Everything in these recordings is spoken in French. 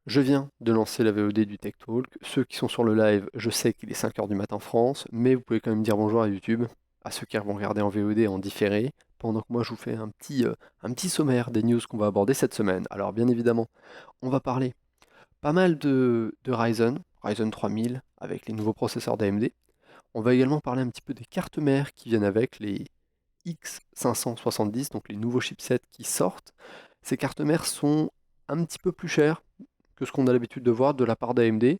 Je viens de lancer la VOD du Tech Talk. Ceux qui sont sur le live, je sais qu'il est 5 heures du matin en France, mais vous pouvez quand même dire bonjour à YouTube, à ceux qui vont regarder en VOD en différé, pendant que moi je vous fais un petit sommaire des news qu'on va aborder cette semaine. Alors bien évidemment, on va parler pas mal de Ryzen 3000 avec les nouveaux processeurs d'AMD. On va également parler un petit peu des cartes mères qui viennent avec, les X570, donc les nouveaux chipsets qui sortent. Ces cartes mères sont un petit peu plus chères que ce qu'on a l'habitude de voir de la part d'AMD,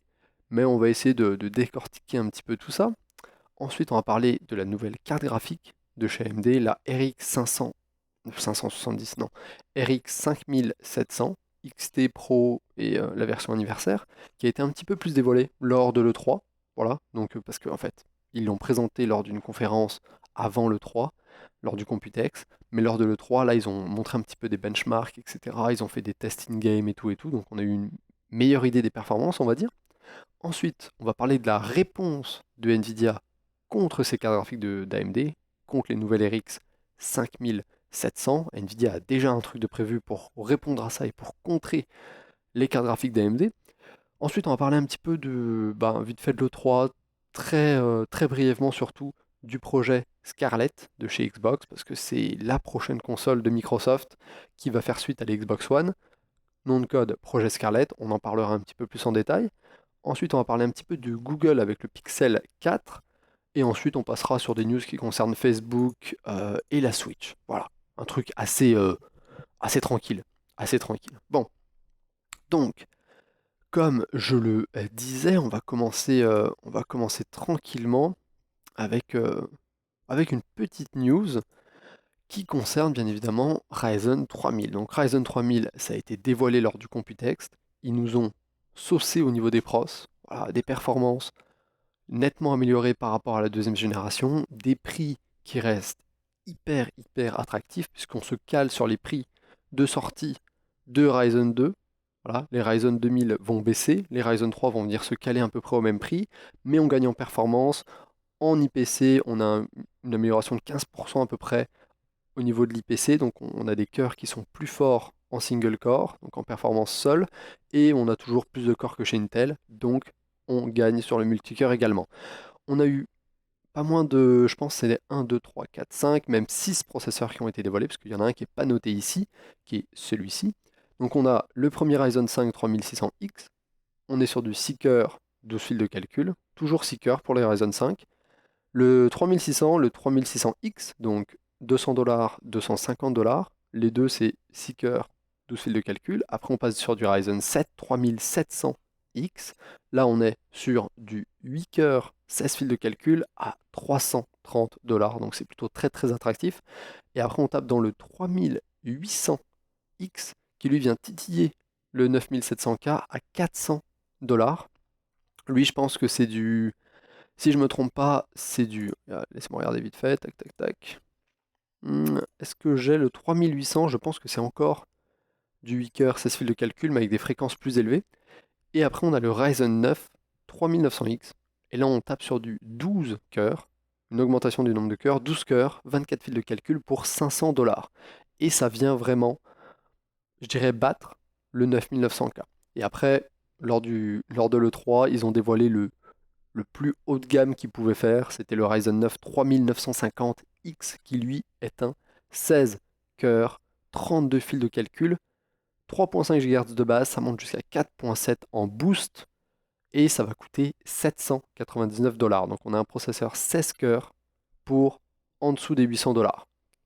mais on va essayer de décortiquer un petit peu tout ça. Ensuite, on va parler de la nouvelle carte graphique de chez AMD, la RX 500, 570, non, RX 5700 XT Pro et la version anniversaire, qui a été un petit peu plus dévoilée lors de l'E3. Voilà, donc parce qu'en fait, ils l'ont présenté lors d'une conférence avant l'E3, lors du Computex, mais lors de l'E3, là, ils ont montré un petit peu des benchmarks, etc. Ils ont fait des tests in-game et tout, donc on a eu une meilleure idée des performances, on va dire. Ensuite, on va parler de la réponse de Nvidia contre ces cartes graphiques d'AMD, contre les nouvelles RX 5700. Nvidia a déjà un truc de prévu pour répondre à ça et pour contrer les cartes graphiques d'AMD. Ensuite, on va parler un petit peu vite fait de l'E3, très brièvement surtout, du projet Scarlett de chez Xbox, parce que c'est la prochaine console de Microsoft qui va faire suite à la Xbox One. Nom de code Projet Scarlett, on en parlera un petit peu plus en détail. Ensuite, on va parler un petit peu de Google avec le Pixel 4. Et ensuite, on passera sur des news qui concernent Facebook et la Switch. Voilà, un truc assez tranquille. Assez tranquille. Bon, donc, comme je le disais, on va commencer tranquillement avec, euh, avec une petite news qui concerne bien évidemment Ryzen 3000. Donc Ryzen 3000, ça a été dévoilé lors du Computex. Ils nous ont saucé au niveau des pros, voilà, des performances nettement améliorées par rapport à la deuxième génération, des prix qui restent hyper attractifs puisqu'on se cale sur les prix de sortie de Ryzen 2. Voilà, les Ryzen 2000 vont baisser, les Ryzen 3 vont venir se caler à peu près au même prix, mais on gagne en performance. En IPC, on a une amélioration de 15% à peu près au niveau de l'IPC, donc on a des cœurs qui sont plus forts en single core, donc en performance seule, et on a toujours plus de corps que chez Intel, donc on gagne sur le multicœur également. On a eu pas moins de, je pense, c'est les 1, 2, 3, 4, 5, même 6 processeurs qui ont été dévoilés, parce qu'il y en a un qui n'est pas noté ici, qui est celui-ci. Donc on a le premier Ryzen 5 3600X, on est sur du 6 cœurs, 12 fils de calcul, toujours 6 cœurs pour les Ryzen 5. Le 3600, le 3600X, donc 200 $, 250 $. Les deux, c'est 6 cœurs, 12 fils de calcul. Après, on passe sur du Ryzen 7 3700X. Là, on est sur du 8 cœurs, 16 fils de calcul à 330 $. Donc, c'est plutôt très attractif. Et après, on tape dans le 3800X qui lui vient titiller le 9700K à 400 $. Lui, je pense que c'est du, si je me trompe pas, c'est du. Laissez-moi regarder vite fait. Tac, tac, tac. Est-ce que j'ai le 3800? Je pense que c'est encore du 8 cœurs 16 fils de calcul, mais avec des fréquences plus élevées. Et après, on a le Ryzen 9 3900X. Et là, on tape sur du 12 cœurs. Une augmentation du nombre de cœurs. 12 cœurs, 24 fils de calcul pour 500 $. Et ça vient vraiment, je dirais, battre le 9900K. Et après, lors de l'E3, ils ont dévoilé le plus haut de gamme qu'ils pouvaient faire, c'était le Ryzen 9 3950X qui lui est un 16 cœurs, 32 fils de calcul, 3.5 GHz de base, ça monte jusqu'à 4.7 en boost et ça va coûter 799 $. Donc on a un processeur 16 cœurs pour en dessous des 800 $.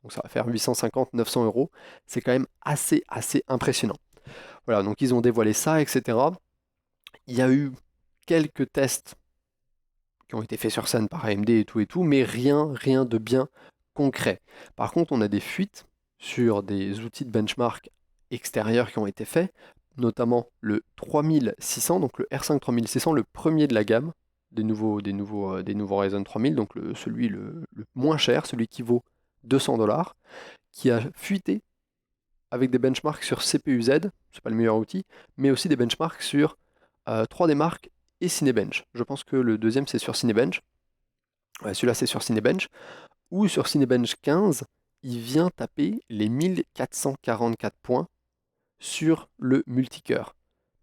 Donc ça va faire 850-900 euros. C'est quand même assez impressionnant. Voilà, donc ils ont dévoilé ça, etc. Il y a eu quelques tests qui ont été faits sur scène par AMD et tout, mais rien de bien concret. Par contre, on a des fuites sur des outils de benchmark extérieurs qui ont été faits, notamment le 3600, donc le R5 3600, le premier de la gamme des nouveaux Ryzen 3000, donc celui le moins cher, celui qui vaut 200 $, qui a fuité avec des benchmarks sur CPU-Z, c'est pas le meilleur outil, mais aussi des benchmarks sur 3D Mark et Cinebench. Je pense que le deuxième c'est sur Cinebench. Ouais, celui-là c'est sur Cinebench. Ou sur Cinebench 15, il vient taper les 1444 points sur le multicœur.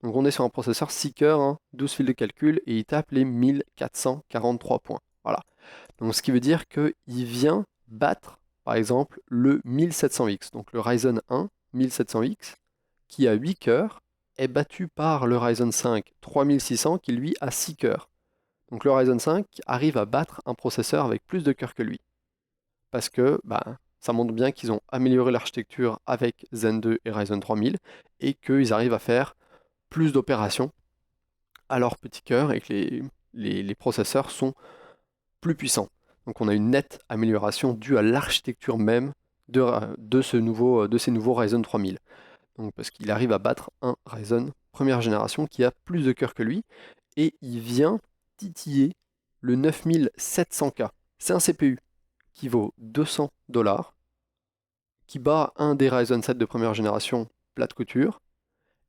Donc on est sur un processeur 6 cœurs, hein, 12 fils de calcul, et il tape les 1443 points. Voilà. Donc ce qui veut dire qu'il vient battre, par exemple, le 1700X. Donc le Ryzen 1 1700X, qui a 8 cœurs, est battu par le Ryzen 5 3600, qui lui a 6 cœurs. Donc le Ryzen 5 arrive à battre un processeur avec plus de cœurs que lui. Parce que ça montre bien qu'ils ont amélioré l'architecture avec Zen 2 et Ryzen 3000, et qu'ils arrivent à faire plus d'opérations à leur petit cœur, et que les processeurs sont plus puissants. Donc on a une nette amélioration due à l'architecture même de ces nouveaux Ryzen 3000. Donc parce qu'il arrive à battre un Ryzen première génération qui a plus de cœurs que lui, et il vient titiller le 9700K. C'est un CPU qui vaut 200$, qui bat un des Ryzen 7 de première génération plate couture,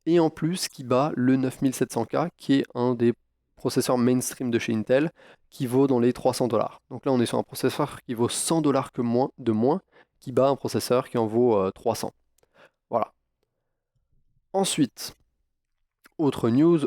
et en plus qui bat le 9700K, qui est un des processeurs mainstream de chez Intel, qui vaut dans les 300$. Donc là, on est sur un processeur qui vaut 100$ de moins, qui bat un processeur qui en vaut 300. Voilà. Ensuite, autre news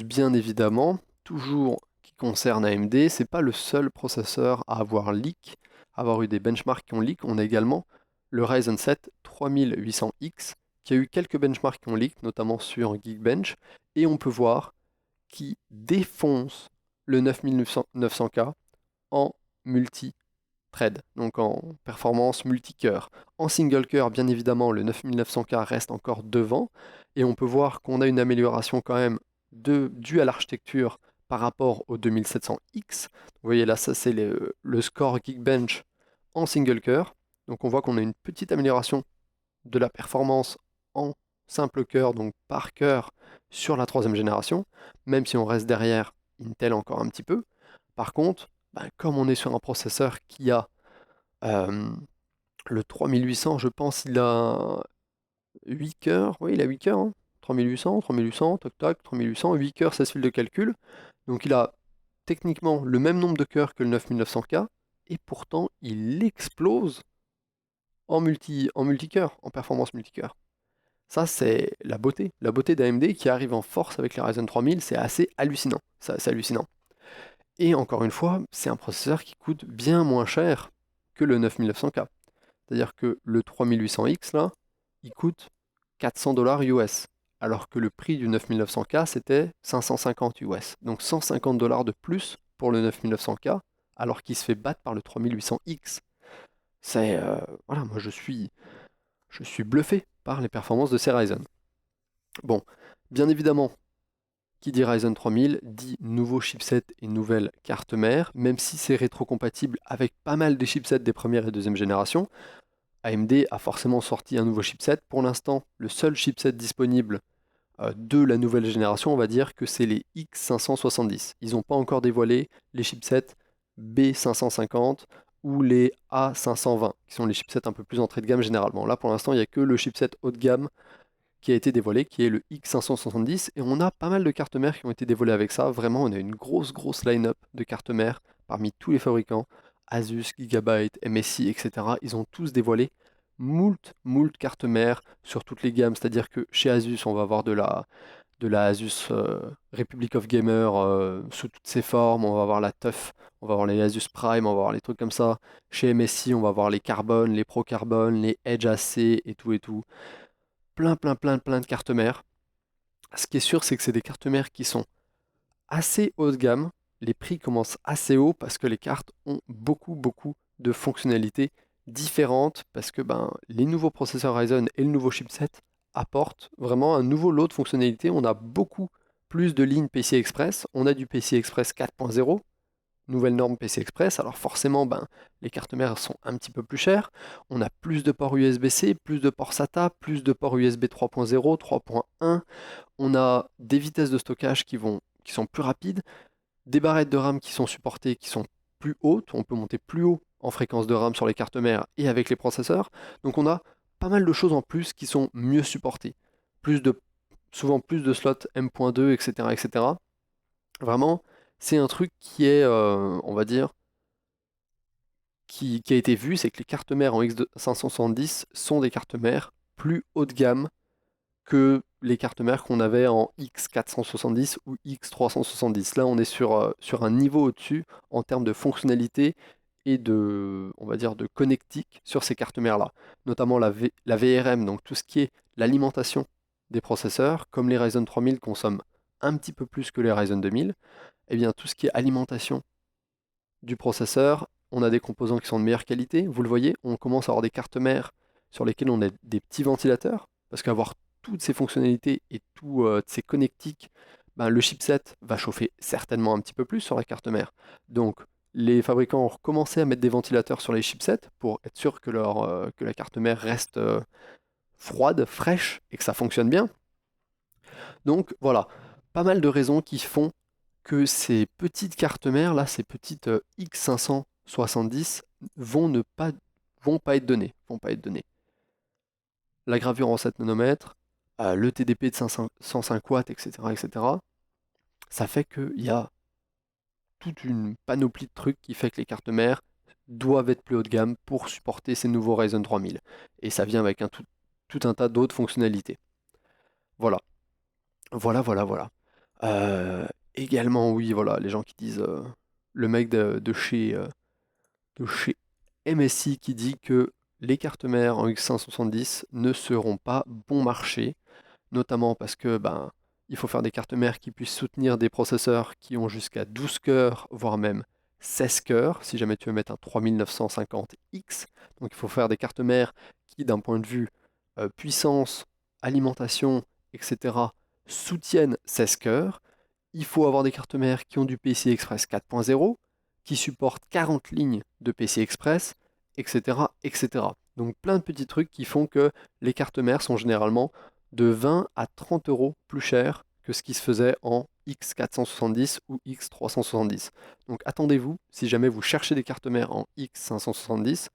bien évidemment, toujours qui concerne AMD, c'est pas le seul processeur à avoir leak, à avoir eu des benchmarks qui ont leak. On a également le Ryzen 7 3800X, qui a eu quelques benchmarks qui ont leak, notamment sur Geekbench, et on peut voir qui défonce le 9900K en multi-thread, donc en performance multi-cœur. En single cœur, bien évidemment, le 9900K reste encore devant, et on peut voir qu'on a une amélioration quand même due à l'architecture par rapport au 2700X. Vous voyez là, ça c'est le score Geekbench en single cœur. Donc on voit qu'on a une petite amélioration de la performance en simple cœur, donc par cœur, sur la troisième génération, même si on reste derrière Intel encore un petit peu. Par contre, comme on est sur un processeur qui a le 3800, je pense il a 8 cœurs, oui il a 8 cœurs, hein. 3800, toc toc, 3800, 8 cœurs, 16 fils de calcul. Donc il a techniquement le même nombre de cœurs que le 9900K, et pourtant il explose en multicœur, en performance multicœur. Ça, c'est la beauté d'AMD qui arrive en force avec les Ryzen 3000, c'est assez hallucinant. C'est hallucinant. Et encore une fois, c'est un processeur qui coûte bien moins cher que le 9900K. C'est-à-dire que le 3800X, là, il coûte 400$ US, alors que le prix du 9900K, c'était 550 US. Donc 150$ de plus pour le 9900K, alors qu'il se fait battre par le 3800X. Voilà, moi je suis bluffé par les performances de ces Ryzen. Bon, bien évidemment, qui dit Ryzen 3000 dit nouveau chipset et nouvelle carte mère, même si c'est rétrocompatible avec pas mal des chipsets des première et deuxième génération. AMD a forcément sorti un nouveau chipset. Pour l'instant, le seul chipset disponible de la nouvelle génération, on va dire que c'est les X570. Ils n'ont pas encore dévoilé les chipsets B550 ou les A520, qui sont les chipsets un peu plus entrée de gamme généralement. Là, pour l'instant, il n'y a que le chipset haut de gamme qui a été dévoilé, qui est le X570, et on a pas mal de cartes mères qui ont été dévoilées avec ça. Vraiment, on a une grosse line-up de cartes mères parmi tous les fabricants, Asus, Gigabyte, MSI, etc. Ils ont tous dévoilé moult cartes mères sur toutes les gammes, c'est-à-dire que chez Asus, on va avoir de la Asus Republic of Gamer sous toutes ses formes, on va avoir la TUF, on va avoir les Asus Prime, on va avoir les trucs comme ça. Chez MSI, on va avoir les Carbon, les Pro Carbon, les Edge AC et tout et tout. Plein de cartes mères. Ce qui est sûr, c'est que c'est des cartes mères qui sont assez haut de gamme. Les prix commencent assez haut parce que les cartes ont beaucoup de fonctionnalités différentes, parce que les nouveaux processeurs Ryzen et le nouveau chipset apportent vraiment un nouveau lot de fonctionnalités. On a beaucoup plus de lignes PCI Express. On a du PCI Express 4.0, nouvelle norme PCI Express. Alors forcément, les cartes mères sont un petit peu plus chères. On a plus de ports USB-C, plus de ports SATA, plus de ports USB 3.0, 3.1. On a des vitesses de stockage qui sont plus rapides, des barrettes de RAM qui sont supportées, qui sont plus hautes. On peut monter plus haut en fréquence de RAM sur les cartes mères et avec les processeurs. Donc on a pas mal de choses en plus qui sont mieux supportées. Souvent plus de slots M.2, etc., etc. Vraiment, c'est un truc qui est, on va dire, qui a été vu, c'est que les cartes mères en X570 sont des cartes mères plus haut de gamme que les cartes mères qu'on avait en X470 ou X370. Là, on est sur un niveau au-dessus en termes de fonctionnalité et de, on va dire, de connectique sur ces cartes mères-là. Notamment la VRM, donc tout ce qui est l'alimentation des processeurs, comme les Ryzen 3000 consomment un petit peu plus que les Ryzen 2000, et bien tout ce qui est alimentation du processeur, on a des composants qui sont de meilleure qualité. Vous le voyez, on commence à avoir des cartes mères sur lesquelles on a des petits ventilateurs, parce qu'avoir toutes ces fonctionnalités et tout ces connectiques, ben, le chipset va chauffer certainement un petit peu plus sur la carte mère. Donc les fabricants ont recommencé à mettre des ventilateurs sur les chipsets pour être sûr que la carte mère reste froide, fraîche et que ça fonctionne bien. Donc voilà, pas mal de raisons qui font que ces petites cartes mères, là, ces petites X570 vont pas être données. Vont pas être données. La gravure en 7 nanomètres, le TDP de 105 watts, etc., etc., ça fait qu'il y a toute une panoplie de trucs qui fait que les cartes mères doivent être plus haut de gamme pour supporter ces nouveaux Ryzen 3000. Et ça vient avec tout un tas d'autres fonctionnalités. Voilà, voilà. Également, oui, voilà, les gens qui disent le mec de chez MSI qui dit que les cartes mères en X570 ne seront pas bon marché, notamment parce que ben, il faut faire des cartes mères qui puissent soutenir des processeurs qui ont jusqu'à 12 cœurs, voire même 16 cœurs, si jamais tu veux mettre un 3950X. Donc il faut faire des cartes mères qui, d'un point de vue puissance, alimentation, etc., soutiennent 16 cœurs. Il faut avoir des cartes mères qui ont du PCI Express 4.0, qui supportent 40 lignes de PCI Express, etc., etc. Donc plein de petits trucs qui font que les cartes mères sont généralement de 20 à 30 euros plus chères que ce qui se faisait en X470 ou X370. Donc attendez-vous, si jamais vous cherchez des cartes mères en X570,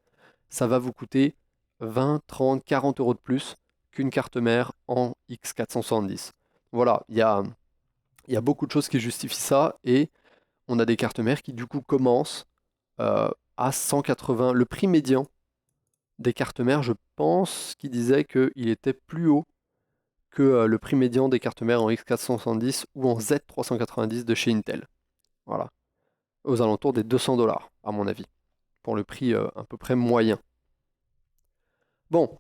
ça va vous coûter 20, 30, 40 euros de plus qu'une carte mère en X470. Voilà, il y a beaucoup de choses qui justifient ça et on a des cartes mères qui du coup commencent à 180. Le prix médian des cartes mères, je pense qu'il disait qu'il était plus haut que le prix médian des cartes mères en X470 ou en Z390 de chez Intel. Voilà, aux alentours des 200 $ à mon avis, pour le prix à peu près moyen. Bon,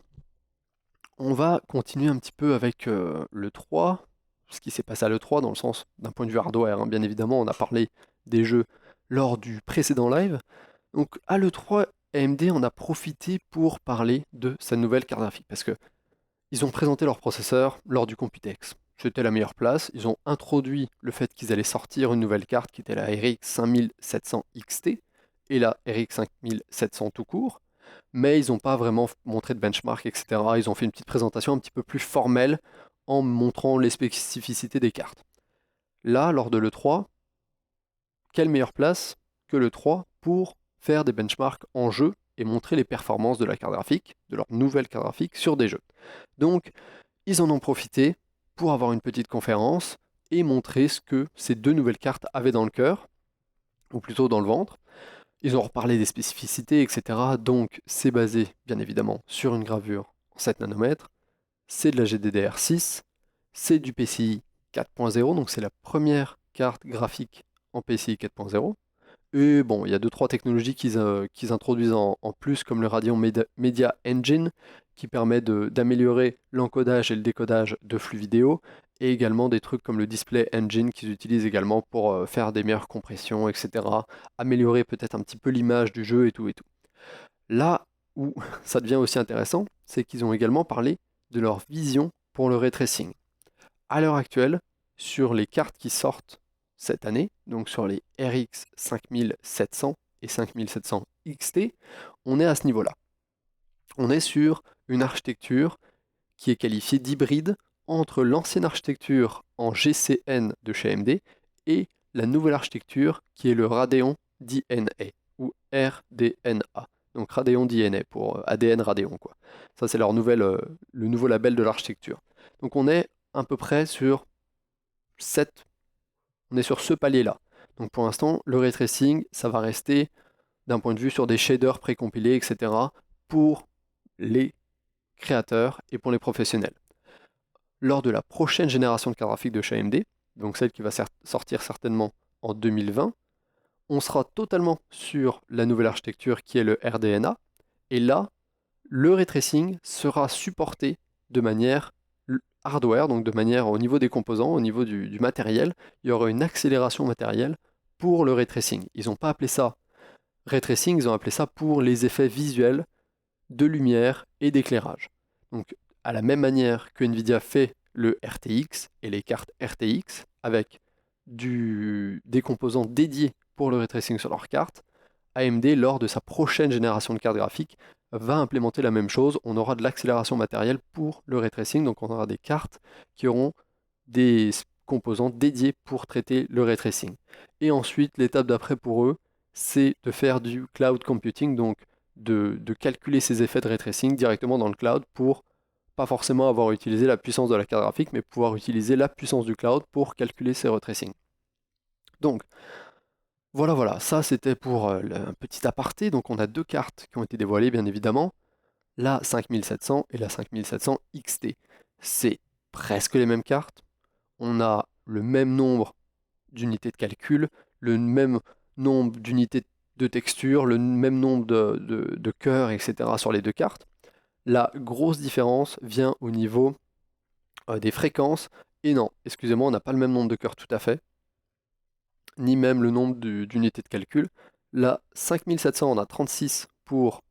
on va continuer un petit peu avec le 3, ce qui s'est passé à l'E3 dans le sens d'un point de vue hardware, hein. Bien évidemment, on a parlé des jeux lors du précédent live. Donc à l'E3, AMD en a profité pour parler de sa nouvelle carte graphique, parce que ils ont présenté leur processeur lors du Computex. C'était la meilleure place. Ils ont introduit le fait qu'ils allaient sortir une nouvelle carte qui était la RX 5700 XT et la RX 5700 tout court, mais ils n'ont pas vraiment montré de benchmark, etc. Ils ont fait une petite présentation un petit peu plus formelle en montrant les spécificités des cartes. Là, lors de l'E3, quelle meilleure place que l'E3 pour faire des benchmarks en jeu et montrer les performances de la carte graphique, de leur nouvelle carte graphique sur des jeux. Donc, ils en ont profité pour avoir une petite conférence et montrer ce que ces deux nouvelles cartes avaient dans le cœur, ou plutôt dans le ventre. Ils ont reparlé des spécificités, etc. Donc, c'est basé, bien évidemment, sur une gravure en 7 nanomètres. C'est de la GDDR6, c'est du PCI 4.0, donc c'est la première carte graphique en PCI 4.0. Et bon, il y a deux trois technologies qu'ils introduisent en plus, comme le Radeon Media Engine, qui permet d'améliorer l'encodage et le décodage de flux vidéo, et également des trucs comme le Display Engine qu'ils utilisent également pour faire des meilleures compressions, etc. Améliorer peut-être un petit peu l'image du jeu et tout et tout. Là où ça devient aussi intéressant, c'est qu'ils ont également parlé de leur vision pour le ray tracing. À l'heure actuelle, sur les cartes qui sortent cette année, donc sur les RX 5700 et 5700 XT, on est à ce niveau-là. On est sur une architecture qui est qualifiée d'hybride entre l'ancienne architecture en GCN de chez AMD et la nouvelle architecture qui est le Radeon DNA ou RDNA. Donc Radeon DNA pour ADN Radeon, quoi. Ça c'est le nouveau label de l'architecture. Donc on est à peu près sur on est sur ce palier-là. Donc pour l'instant, le ray tracing, ça va rester d'un point de vue sur des shaders précompilés, etc. pour les créateurs et pour les professionnels. lors de la prochaine génération de cartes graphiques de chez AMD, donc celle qui va sortir certainement en 2020, on sera totalement sur la nouvelle architecture qui est le RDNA, et là, le ray tracing sera supporté de manière hardware, donc de manière au niveau des composants, au niveau du matériel, il y aura une accélération matérielle pour le ray tracing. Ils n'ont pas appelé ça ray tracing, ils ont appelé ça pour les effets visuels de lumière et d'éclairage. Donc à la même manière que Nvidia fait le RTX et les cartes RTX avec des composants dédiés pour le ray tracing sur leurs cartes, AMD, lors de sa prochaine génération de cartes graphiques, va implémenter la même chose. On aura de l'accélération matérielle pour le ray tracing, donc on aura des cartes qui auront des composants dédiés pour traiter le ray tracing. Et ensuite, l'étape d'après pour eux, c'est de faire du cloud computing, donc de calculer ces effets de ray tracing directement dans le cloud pour pas forcément avoir utilisé la puissance de la carte graphique, mais pouvoir utiliser la puissance du cloud pour calculer ces ray tracing. Donc, voilà, ça c'était pour un petit aparté. Donc on a deux cartes qui ont été dévoilées, bien évidemment, la 5700 et la 5700 XT. C'est presque les mêmes cartes. On a le même nombre d'unités de calcul, le même nombre d'unités de texture, le même nombre de cœurs, etc. sur les deux cartes. La grosse différence vient au niveau des fréquences. Et non, excusez-moi, on n'a pas le même nombre de cœurs tout à fait, ni même le nombre d'unités de calcul. La 5700 en a 36 pour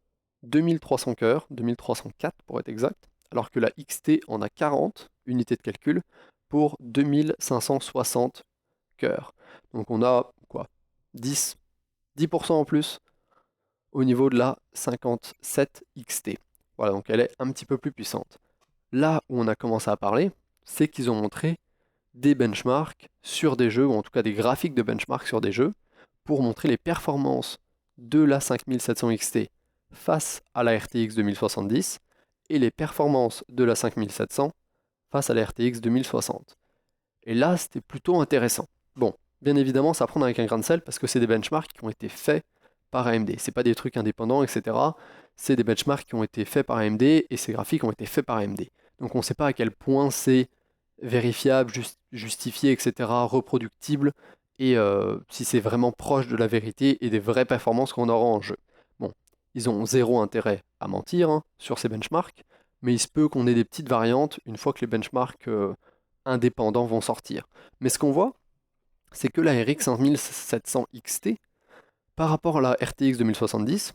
2300 cœurs, 2304 pour être exact, alors que la XT en a 40 unités de calcul pour 2560 cœurs. Donc on a quoi 10% en plus au niveau de la 57 XT. Voilà, donc elle est un petit peu plus puissante. Là où on a commencé à parler, c'est qu'ils ont montré des benchmarks sur des jeux, ou en tout cas des graphiques de benchmark sur des jeux, pour montrer les performances de la 5700 XT face à la RTX 2070 et les performances de la 5700 face à la RTX 2060. Et là, c'était plutôt intéressant. Bon, bien évidemment, ça à prendre avec un grain de sel parce que c'est des benchmarks qui ont été faits par AMD. C'est pas des trucs indépendants, etc. C'est des benchmarks qui ont été faits par AMD et ces graphiques ont été faits par AMD. Donc on ne sait pas à quel point c'est vérifiable, justifié, etc., reproductible, et si c'est vraiment proche de la vérité et des vraies performances qu'on aura en jeu. Bon, ils ont zéro intérêt à mentir hein, sur ces benchmarks, mais il se peut qu'on ait des petites variantes une fois que les benchmarks indépendants vont sortir. Mais ce qu'on voit, c'est que la RX 5700 XT, par rapport à la RTX 2070,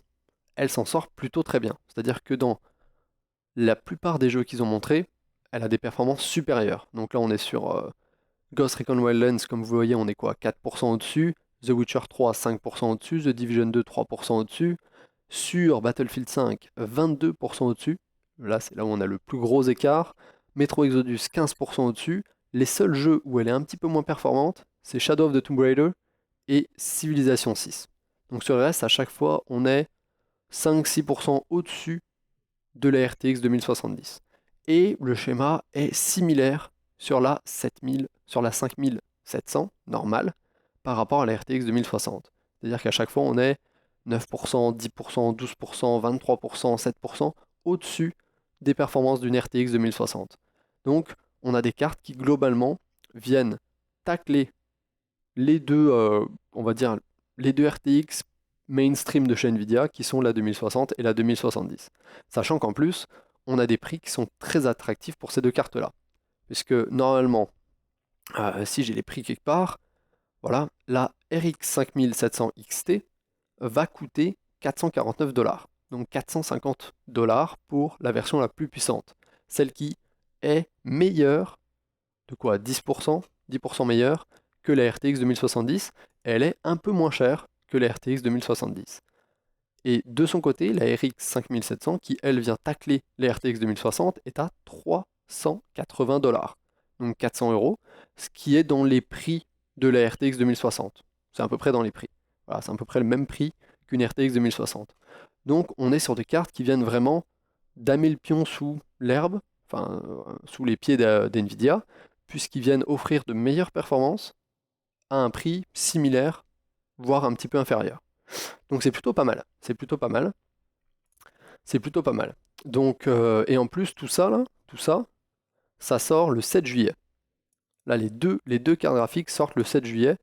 elle s'en sort plutôt très bien. C'est-à-dire que dans la plupart des jeux qu'ils ont montrés, elle a des performances supérieures. Donc là, on est sur Ghost Recon Wildlands, comme vous voyez, on est quoi 4% au-dessus. The Witcher 3, 5% au-dessus. The Division 2, 3% au-dessus. Sur Battlefield 5, 22% au-dessus. Là, c'est là où on a le plus gros écart. Metro Exodus, 15% au-dessus. Les seuls jeux où elle est un petit peu moins performante, c'est Shadow of the Tomb Raider et Civilization 6. Donc sur le reste, à chaque fois, on est 5-6% au-dessus de la RTX 2070. Et le schéma est similaire sur la 5700 normale par rapport à la RTX 2060. C'est-à-dire qu'à chaque fois, on est 9%, 10%, 12%, 23%, 7% au-dessus des performances d'une RTX 2060. Donc, on a des cartes qui, globalement, viennent tacler les deux, on va dire, les deux RTX mainstream de chez Nvidia, qui sont la 2060 et la 2070. Sachant qu'en plus, on a des prix qui sont très attractifs pour ces deux cartes-là. Puisque normalement, si j'ai les prix quelque part, voilà, la RX 5700 XT va coûter 449 $. Donc 450 $ pour la version la plus puissante. Celle qui est meilleure, de quoi 10%, 10% meilleure que la RTX 2070. Elle est un peu moins chère que la RTX 2070. Et de son côté, la RX 5700, qui elle vient tacler les RTX 2060, est à 380 $. Donc 400 €, ce qui est dans les prix de la RTX 2060. C'est à peu près dans les prix. Voilà, c'est à peu près le même prix qu'une RTX 2060. Donc on est sur des cartes qui viennent vraiment damer le pion sous l'herbe, enfin sous les pieds d'NVIDIA, puisqu'ils viennent offrir de meilleures performances à un prix similaire, voire un petit peu inférieur. Donc c'est plutôt pas mal. C'est plutôt pas mal. C'est plutôt pas mal. Donc, et en plus, tout ça, là, tout ça, ça sort le 7 juillet. Là, les deux cartes graphiques sortent le 7 juillet.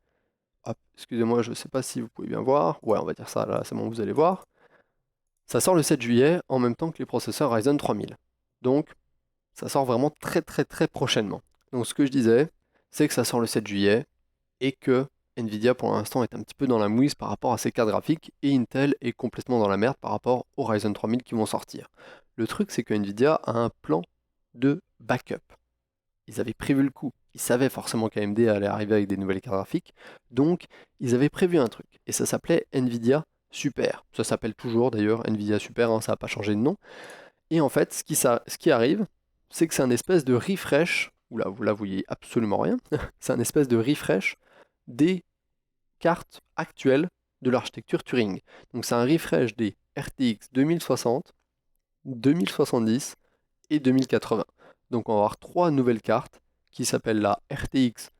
Hop, excusez-moi, je ne sais pas si vous pouvez bien voir. Ouais, on va dire ça, là, c'est bon, vous allez voir. Ça sort le 7 juillet en même temps que les processeurs Ryzen 3000. Donc, ça sort vraiment très très très prochainement. Donc, ce que je disais, c'est que ça sort le 7 juillet et que Nvidia pour l'instant est un petit peu dans la mouise par rapport à ses cartes graphiques et Intel est complètement dans la merde par rapport aux Ryzen 3000 qui vont sortir. Le truc, c'est que Nvidia a un plan de backup. Ils avaient prévu le coup. Ils savaient forcément qu'AMD allait arriver avec des nouvelles cartes graphiques. Donc, ils avaient prévu un truc. Et ça s'appelait Nvidia Super. Ça s'appelle toujours d'ailleurs Nvidia Super, hein, ça n'a pas changé de nom. Et en fait, ce qui arrive, c'est que c'est un espèce de refresh. Oula, vous là, vous voyez absolument rien. C'est un espèce de refresh des cartes actuelles de l'architecture Turing. Donc, c'est un refresh des RTX 2060, 2070 et 2080. Donc on va avoir trois nouvelles cartes qui s'appellent la RTX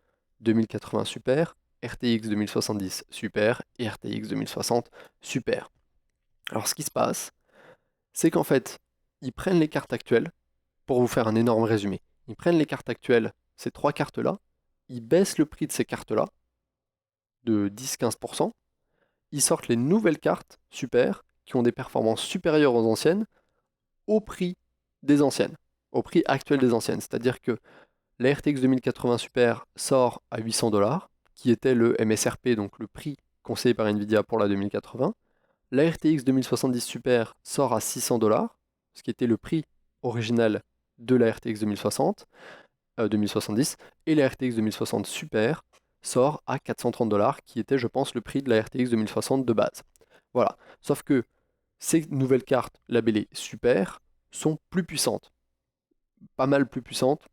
2080 Super, RTX 2070 Super et RTX 2060 Super. Alors ce qui se passe, c'est qu'en fait, ils prennent les cartes actuelles, pour vous faire un énorme résumé, ils prennent les cartes actuelles, ces trois cartes-là, ils baissent le prix de ces cartes-là de 10-15%, ils sortent les nouvelles cartes Super qui ont des performances supérieures aux anciennes au prix des anciennes, au prix actuel des anciennes. C'est-à-dire que la RTX 2080 Super sort à 800$, qui était le MSRP, donc le prix conseillé par Nvidia pour la 2080. La RTX 2070 Super sort à 600$, ce qui était le prix original de la RTX 2070, et la RTX 2060 Super sort à 430$, qui était, je pense, le prix de la RTX 2060 de base. Voilà. Sauf que ces nouvelles cartes labellées Super sont plus puissantes, pas mal plus puissantes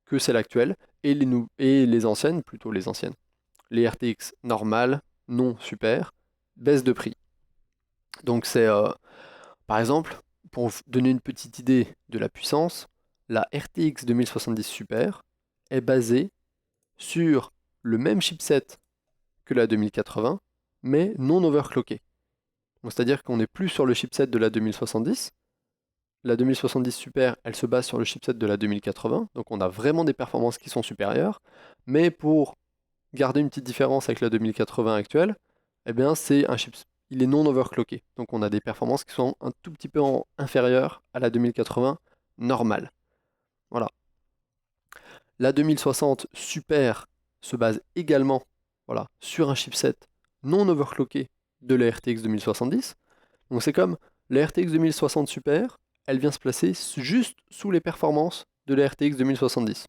que celle actuelle, et les anciennes, plutôt les anciennes, les RTX normales, non super, baissent de prix. Donc c'est, par exemple, pour vous donner une petite idée de la puissance, la RTX 2070 Super est basée sur le même chipset que la 2080, mais non overclocké. C'est-à-dire qu'on n'est plus sur le chipset de la 2070. La 2070 Super, elle se base sur le chipset de la 2080, donc on a vraiment des performances qui sont supérieures, mais pour garder une petite différence avec la 2080 actuelle, eh bien c'est un chip, il est non overclocké, donc on a des performances qui sont un tout petit peu inférieures à la 2080 normale. Voilà. La 2060 Super se base également, voilà, sur un chipset non overclocké de la RTX 2070. Donc c'est comme la RTX 2060 Super, elle vient se placer juste sous les performances de la RTX 2070.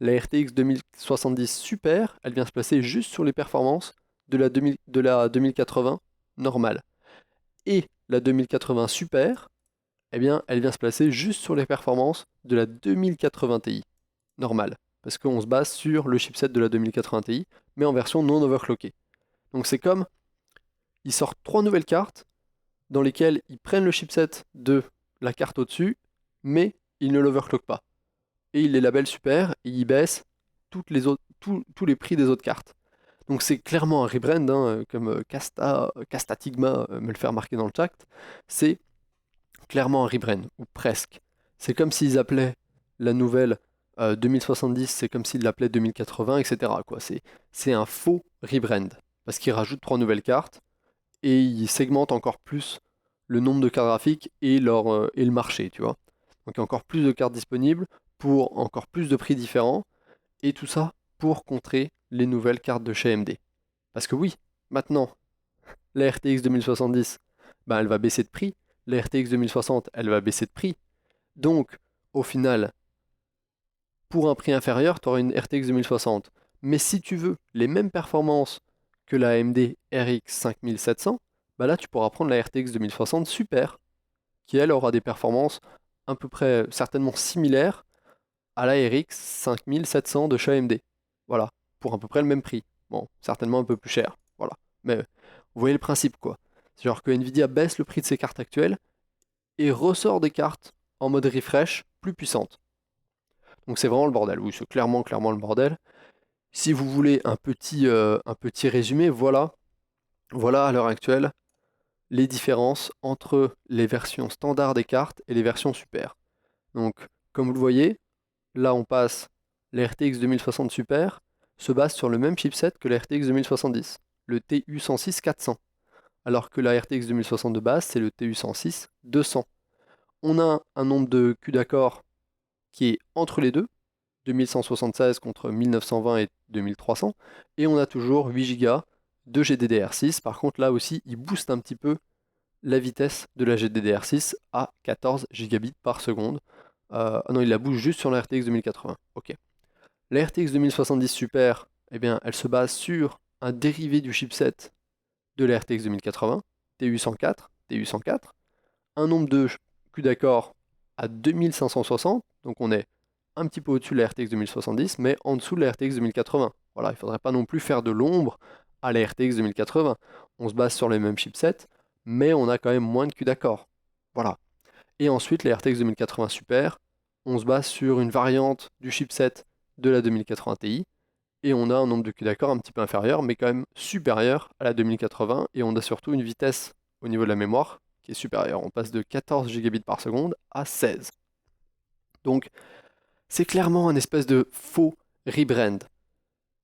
La RTX 2070 Super, elle vient se placer juste sur les performances de la 2080 normale. Et la 2080 Super, eh bien, elle vient se placer juste sur les performances de la 2080 Ti normale. Parce qu'on se base sur le chipset de la 2080 Ti, mais en version non overclockée. Donc c'est comme, ils sortent trois nouvelles cartes, dans lesquelles ils prennent le chipset de la carte au-dessus, mais ils ne l'overclockent pas. Et ils les labellent super, et ils baissent tous les prix des autres cartes. Donc c'est clairement un rebrand, hein, comme Castatigma me le fait remarquer dans le chat. C'est clairement un rebrand, ou presque. C'est comme s'ils appelaient la nouvelle 2070, c'est comme s'ils l'appelaient 2080, etc. quoi. C'est un faux rebrand, parce qu'ils rajoutent trois nouvelles cartes, et ils segmentent encore plus le nombre de cartes graphiques et le marché, tu vois. Donc il y a encore plus de cartes disponibles pour encore plus de prix différents, et tout ça pour contrer les nouvelles cartes de chez AMD. Parce que oui, maintenant, la RTX 2070, ben, elle va baisser de prix, la RTX 2060, elle va baisser de prix, donc au final, pour un prix inférieur, tu auras une RTX 2060. Mais si tu veux les mêmes performances que la AMD RX 5700, bah là tu pourras prendre la RTX 2060 Super, qui elle aura des performances à peu près certainement similaires à la RX 5700 de chez AMD. Voilà, pour à peu près le même prix. Bon, certainement un peu plus cher. Voilà. Mais vous voyez le principe quoi. C'est genre que Nvidia baisse le prix de ses cartes actuelles et ressort des cartes en mode refresh plus puissantes. Donc c'est vraiment le bordel. Oui, c'est clairement le bordel. Si vous voulez un petit résumé, voilà à l'heure actuelle les différences entre les versions standard des cartes et les versions super. Donc, comme vous le voyez, là on passe, la RTX 2060 Super se base sur le même chipset que la RTX 2070, le TU106 400, alors que la RTX 2060 de base, c'est le TU106 200. On a un nombre de Q-d'accord qui est entre les deux, 2176 contre 1920 et 2300, et on a toujours 8 Go de GDDR6. Par contre, là aussi, il booste un petit peu la vitesse de la GDDR6 à 14 gigabits par seconde. Non, il la bouge juste sur la RTX 2080. Ok. La RTX 2070 Super, eh bien, elle se base sur un dérivé du chipset de la RTX 2080, TU104, TU104, un nombre de Q d'accord à 2560, donc on est un petit peu au-dessus de la RTX 2070, mais en dessous de la RTX 2080. Voilà, il ne faudrait pas non plus faire de l'ombre à la RTX 2080. On se base sur les mêmes chipsets, mais on a quand même moins de Q d'accord. Voilà. Et ensuite, la RTX 2080 Super, on se base sur une variante du chipset de la 2080 Ti, et on a un nombre de Q d'accord un petit peu inférieur, mais quand même supérieur à la 2080, et on a surtout une vitesse au niveau de la mémoire qui est supérieure. On passe de 14 gigabits par seconde à 16. Donc, c'est clairement un espèce de faux rebrand.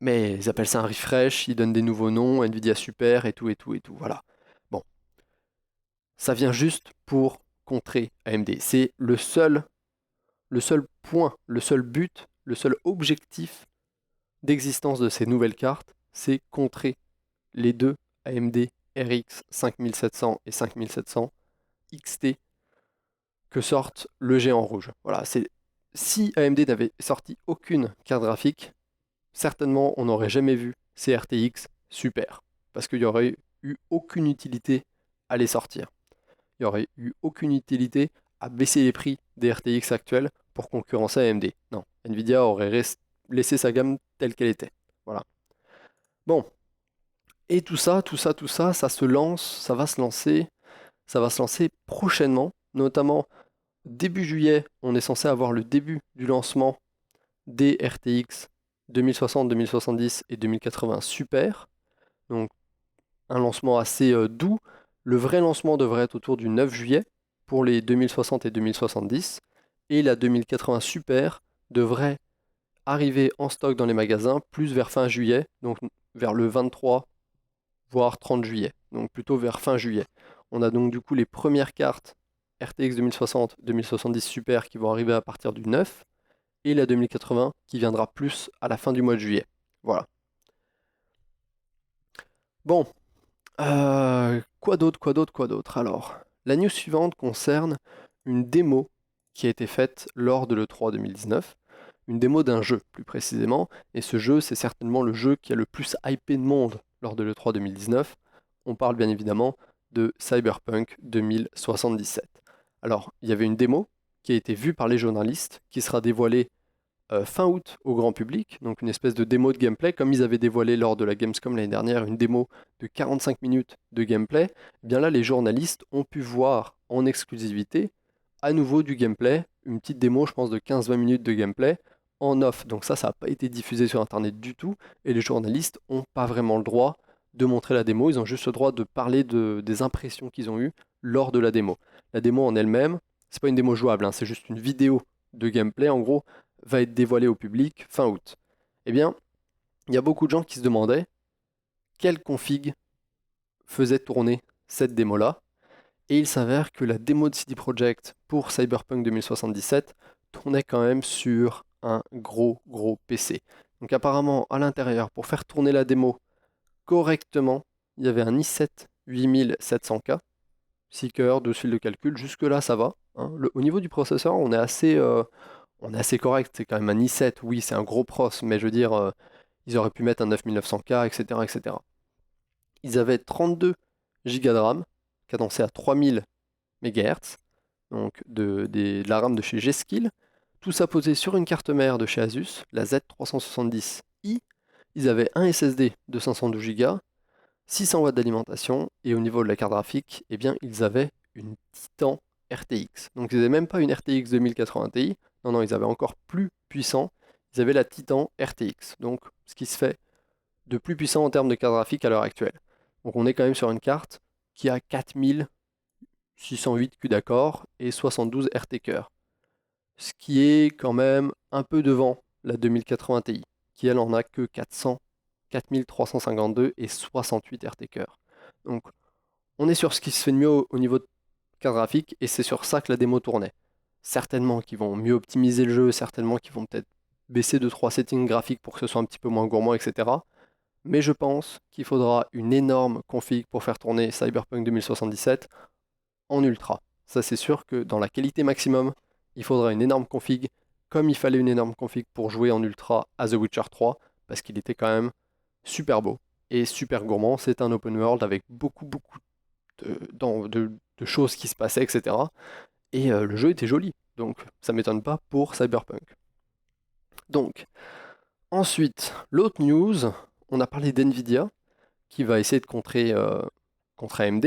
Mais ils appellent ça un refresh, ils donnent des nouveaux noms, Nvidia Super et tout et tout et tout. Voilà. Bon, ça vient juste pour contrer AMD. C'est le seul point, le seul but, le seul objectif d'existence de ces nouvelles cartes, c'est contrer les deux AMD RX 5700 et 5700 XT que sortent le géant rouge. Voilà, c'est si AMD n'avait sorti aucune carte graphique, certainement on n'aurait jamais vu ces RTX super, parce qu'il n'y aurait eu aucune utilité à les sortir. Il n'y aurait eu aucune utilité à baisser les prix des RTX actuels pour concurrencer AMD. Non, Nvidia aurait laissé sa gamme telle qu'elle était. Voilà. Bon, et tout ça, ça se lance, ça va se lancer prochainement, notamment début juillet, on est censé avoir le début du lancement des RTX 2060, 2070 et 2080 Super. Donc un lancement assez doux. Le vrai lancement devrait être autour du 9 juillet pour les 2060 et 2070. Et la 2080 Super devrait arriver en stock dans les magasins plus vers fin juillet, donc vers le 23 voire 30 juillet, donc plutôt vers fin juillet. On a donc du coup les premières cartes RTX 2060, 2070 Super qui vont arriver à partir du 9 et la 2080 qui viendra plus à la fin du mois de juillet. Voilà. Bon, quoi d'autre alors, la news suivante concerne une démo qui a été faite lors de l'E3 2019, une démo d'un jeu plus précisément, et ce jeu c'est certainement le jeu qui a le plus hypé de monde lors de l'E3 2019. On parle bien évidemment de Cyberpunk 2077. Alors, il y avait une démo qui a été vue par les journalistes, qui sera dévoilée fin août au grand public, donc une espèce de démo de gameplay, comme ils avaient dévoilé lors de la Gamescom l'année dernière, une démo de 45 minutes de gameplay. Eh bien là, les journalistes ont pu voir en exclusivité à nouveau du gameplay, une petite démo, je pense, de 15-20 minutes de gameplay en off. Donc ça n'a pas été diffusé sur Internet du tout, et les journalistes n'ont pas vraiment le droit de montrer la démo, ils ont juste le droit de parler des impressions qu'ils ont eues lors de la démo. La démo en elle-même, c'est pas une démo jouable, hein, c'est juste une vidéo de gameplay en gros va être dévoilé au public fin août. Eh bien, il y a beaucoup de gens qui se demandaient quelle config faisait tourner cette démo-là, et il s'avère que la démo de CD Projekt pour Cyberpunk 2077 tournait quand même sur un gros PC. Donc apparemment, à l'intérieur, pour faire tourner la démo correctement, il y avait un i7 8700K, 6 cœurs, 2 fils de calcul, jusque-là ça va, hein. Au niveau du processeur, on est assez correct, c'est quand même un i7, oui, c'est un gros pros, mais je veux dire, ils auraient pu mettre un 9900K, etc., etc. Ils avaient 32 Go de RAM, cadencé à 3000 MHz, donc de la RAM de chez G-Skill. Tout ça posé sur une carte mère de chez Asus, la Z370i. Ils avaient un SSD de 512 Go, 600 watts d'alimentation, et au niveau de la carte graphique, eh bien, ils avaient une Titan RTX. Donc ils n'avaient même pas une RTX 2080 Ti, non, non, ils avaient encore plus puissant, ils avaient la Titan RTX, donc ce qui se fait de plus puissant en termes de carte graphique à l'heure actuelle. Donc on est quand même sur une carte qui a 4608 Q d'accord et 72 RT cœur, ce qui est quand même un peu devant la 2080 Ti, qui elle en a que 400, 4352 et 68 RT cœur. Donc on est sur ce qui se fait de mieux au niveau de carte graphique, et c'est sur ça que la démo tournait. Certainement qu'ils vont mieux optimiser le jeu, certainement qu'ils vont peut-être baisser 2-3 settings graphiques pour que ce soit un petit peu moins gourmand, etc. Mais je pense qu'il faudra une énorme config pour faire tourner Cyberpunk 2077 en ultra. Ça c'est sûr que dans la qualité maximum, il faudra une énorme config, comme il fallait une énorme config pour jouer en ultra à The Witcher 3, parce qu'il était quand même super beau et super gourmand. C'est un open world avec beaucoup de choses qui se passaient, etc. Et le jeu était joli, donc ça m'étonne pas pour Cyberpunk. Donc, ensuite, l'autre news, on a parlé d'NVIDIA, qui va essayer de contrer AMD,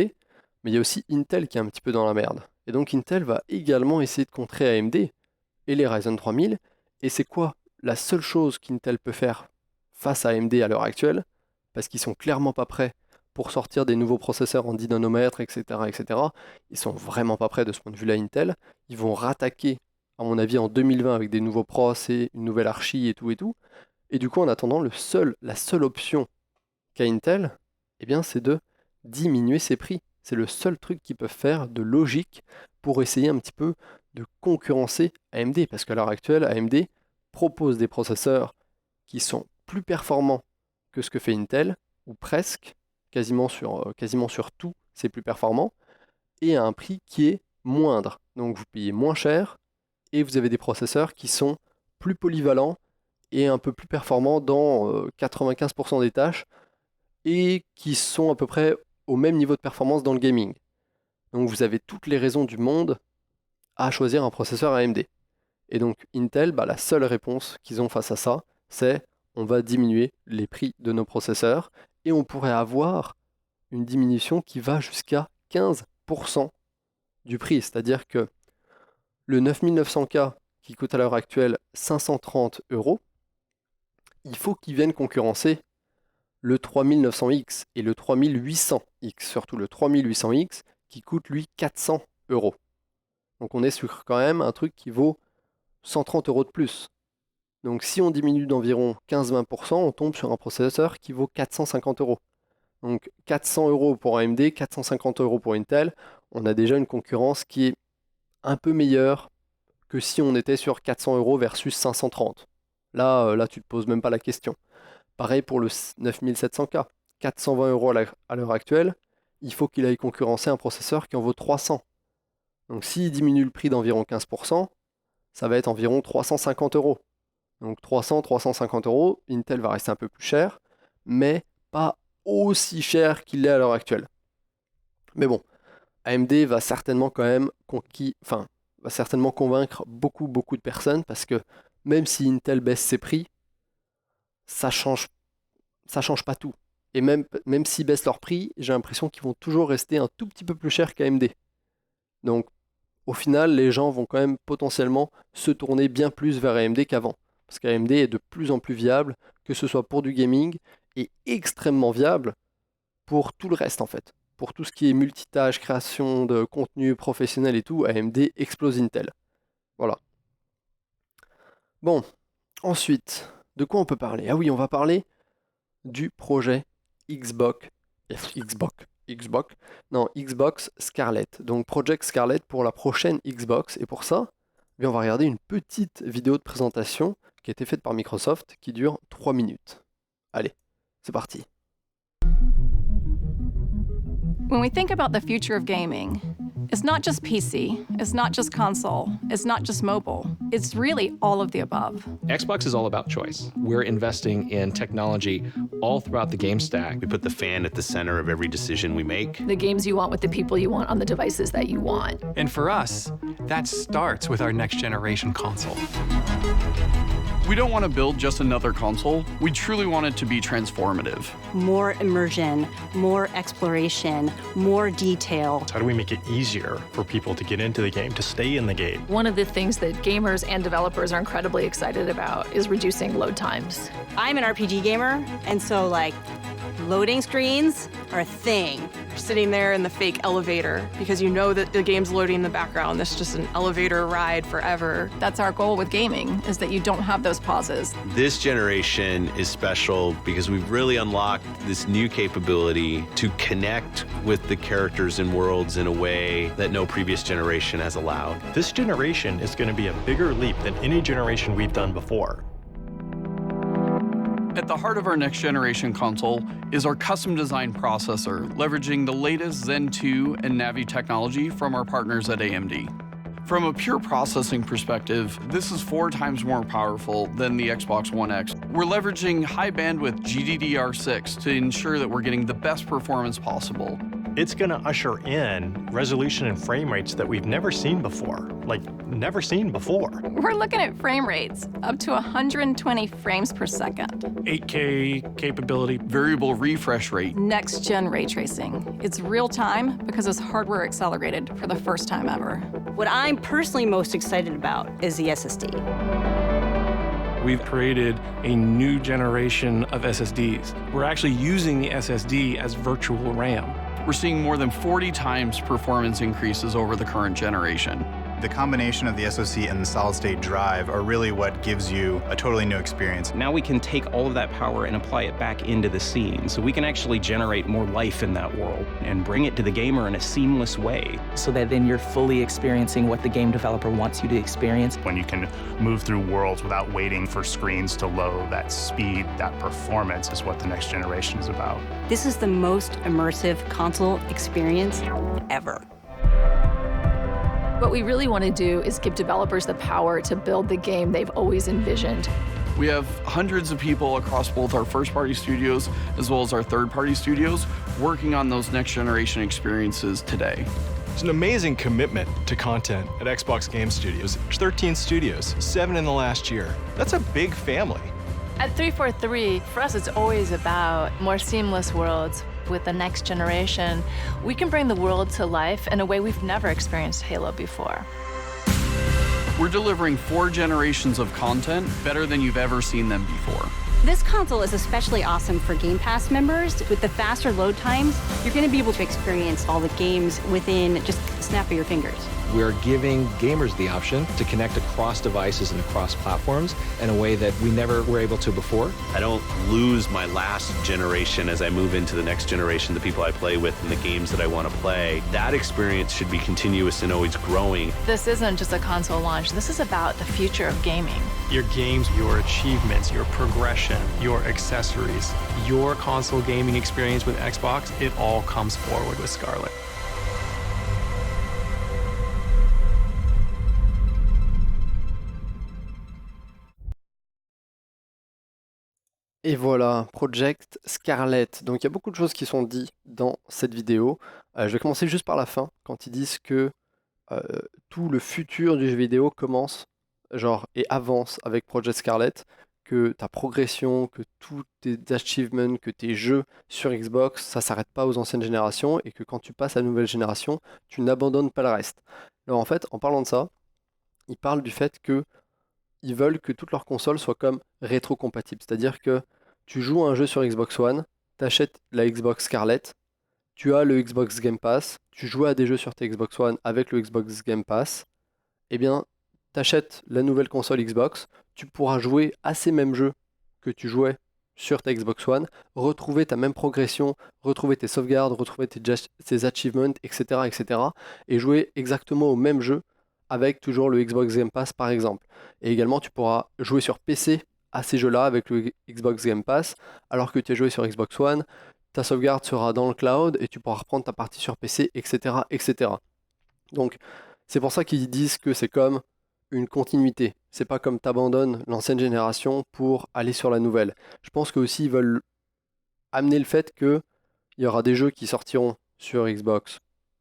mais il y a aussi Intel qui est un petit peu dans la merde. Et donc Intel va également essayer de contrer AMD et les Ryzen 3000, et c'est quoi la seule chose qu'Intel peut faire face à AMD à l'heure actuelle, parce qu'ils sont clairement pas prêts pour sortir des nouveaux processeurs en 10 nanomètres, etc., etc. Ils sont vraiment pas prêts de ce point de vue-là, Intel. Ils vont rattaquer, à mon avis, en 2020 avec des nouveaux procès, une nouvelle archi et tout et tout. Et du coup, en attendant, la seule option qu'a Intel, eh bien, c'est de diminuer ses prix. C'est le seul truc qu'ils peuvent faire de logique pour essayer un petit peu de concurrencer AMD. Parce qu'à l'heure actuelle, AMD propose des processeurs qui sont plus performants que ce que fait Intel, ou presque, quasiment sur tout, c'est plus performant, et à un prix qui est moindre. Donc vous payez moins cher, et vous avez des processeurs qui sont plus polyvalents et un peu plus performants dans 95% des tâches, et qui sont à peu près au même niveau de performance dans le gaming. Donc vous avez toutes les raisons du monde à choisir un processeur AMD. Et donc Intel, la seule réponse qu'ils ont face à ça, c'est on va diminuer les prix de nos processeurs, et on pourrait avoir une diminution qui va jusqu'à 15% du prix. C'est-à-dire que le 9900K qui coûte à l'heure actuelle 530 €, il faut qu'il vienne concurrencer le 3900X et le 3800X, surtout le 3800X qui coûte lui 400 €. Donc on est sur quand même un truc qui vaut 130 € de plus. Donc si on diminue d'environ 15-20%, on tombe sur un processeur qui vaut 450 €. Donc 400 € pour AMD, 450 € pour Intel, on a déjà une concurrence qui est un peu meilleure que si on était sur 400 € versus 530. Là, tu te poses même pas la question. Pareil pour le 9700K, 420 € à l'heure actuelle, il faut qu'il aille concurrencer un processeur qui en vaut 300. Donc s'il diminue le prix d'environ 15%, ça va être environ 350 €. Donc 300-350 €, Intel va rester un peu plus cher, mais pas aussi cher qu'il l'est à l'heure actuelle. Mais bon, AMD va certainement quand même convaincre beaucoup de personnes, parce que même si Intel baisse ses prix, ça change pas tout. Et même s'ils baissent leur prix, j'ai l'impression qu'ils vont toujours rester un tout petit peu plus chers qu'AMD. Donc au final, les gens vont quand même potentiellement se tourner bien plus vers AMD qu'avant. Parce qu'AMD est de plus en plus viable, que ce soit pour du gaming, et extrêmement viable pour tout le reste en fait. Pour tout ce qui est multitâche, création de contenu professionnel et tout, AMD explose Intel. Voilà. Bon, ensuite, de quoi on peut parler? Ah oui, on va parler du projet Xbox Scarlett. Donc Project Scarlett pour la prochaine Xbox. Et pour ça, on va regarder une petite vidéo de présentation qui a été faite par Microsoft qui dure 3 minutes. Allez, c'est parti. When we think about the future of gaming, it's not just PC, it's not just console, it's not just mobile. It's really all of the above. Xbox is all about choice. We're investing in technology all throughout the game stack. We put the fan at the center of every decision we make. The games you want with the people you want on the devices that you want. And for us, that starts with our next generation console. We don't want to build just another console. We truly want it to be transformative. More immersion, more exploration, more detail. How do we make it easier for people to get into the game, to stay in the game? One of the things that gamers and developers are incredibly excited about is reducing load times. I'm an RPG gamer, and so Loading screens are a thing. You're sitting there in the fake elevator because you know that the game's loading in the background. This is just an elevator ride forever. That's our goal with gaming, is that you don't have those pauses. This generation is special because we've really unlocked this new capability to connect with the characters and worlds in a way that no previous generation has allowed. This generation is going to be a bigger leap than any generation we've done before. At the heart of our next generation console is our custom design processor, leveraging the latest Zen 2 and Navi technology from our partners at AMD. From a pure processing perspective, this is 4 times more powerful than the Xbox One X. We're leveraging high bandwidth GDDR6 to ensure that we're getting the best performance possible. It's going to usher in resolution and frame rates that we've never seen before. Like, never seen before. We're looking at frame rates up to 120 frames per second. 8K capability. Variable refresh rate. Next-gen ray tracing. It's real time because it's hardware accelerated for the first time ever. What I'm personally most excited about is the SSD. We've created a new generation of SSDs. We're actually using the SSD as virtual RAM. We're seeing more than 40 times performance increases over the current generation. The combination of the SoC and the solid-state drive are really what gives you a totally new experience. Now we can take all of that power and apply it back into the scene, so we can actually generate more life in that world and bring it to the gamer in a seamless way. So that then you're fully experiencing what the game developer wants you to experience. When you can move through worlds without waiting for screens to load, that speed, that performance is what the next generation is about. This is the most immersive console experience ever. What we really want to do is give developers the power to build the game they've always envisioned. We have hundreds of people across both our first-party studios as well as our third-party studios working on those next-generation experiences today. There's an amazing commitment to content at Xbox Game Studios. There's 13 studios, 7 in the last year. That's a big family. At 343, for us, it's always about more seamless worlds. With the next generation, we can bring the world to life in a way we've never experienced Halo before. We're delivering 4 generations of content better than you've ever seen them before. This console is especially awesome for Game Pass members. With the faster load times, you're going to be able to experience all the games within just a snap of your fingers. We're giving gamers the option to connect across devices and across platforms in a way that we never were able to before. I don't lose my last generation as I move into the next generation, the people I play with and the games that I want to play. That experience should be continuous and always growing. This isn't just a console launch. This is about the future of gaming. Your games, your achievements, your progression, your accessories, your console gaming experience with Xbox, it all comes forward with Scarlett. Et voilà, Project Scarlett. Donc il y a beaucoup de choses qui sont dites dans cette vidéo. Je vais commencer juste par la fin, quand ils disent que tout le futur du jeu vidéo commence et avance avec Project Scarlett, que ta progression, que tous tes achievements, que tes jeux sur Xbox, ça s'arrête pas aux anciennes générations, et que quand tu passes à la nouvelle génération, tu n'abandonnes pas le reste. Alors en fait, en parlant de ça, ils parlent du fait que ils veulent que toutes leurs consoles soient comme rétro-compatibles. C'est-à-dire que tu joues à un jeu sur Xbox One, tu achètes la Xbox Scarlett, tu as le Xbox Game Pass, tu joues à des jeux sur ta Xbox One avec le Xbox Game Pass, eh bien, tu achètes la nouvelle console Xbox, tu pourras jouer à ces mêmes jeux que tu jouais sur ta Xbox One, retrouver ta même progression, retrouver tes sauvegardes, retrouver tes achievements, etc., etc., et jouer exactement au même jeu avec toujours le Xbox Game Pass par exemple. Et également tu pourras jouer sur PC à ces jeux-là avec le Xbox Game Pass, alors que tu as joué sur Xbox One, ta sauvegarde sera dans le cloud et tu pourras reprendre ta partie sur PC, etc., etc. Donc c'est pour ça qu'ils disent que c'est comme une continuité. C'est pas comme t'abandonnes l'ancienne génération pour aller sur la nouvelle. Je pense que aussi ils veulent amener le fait qu'il y aura des jeux qui sortiront sur Xbox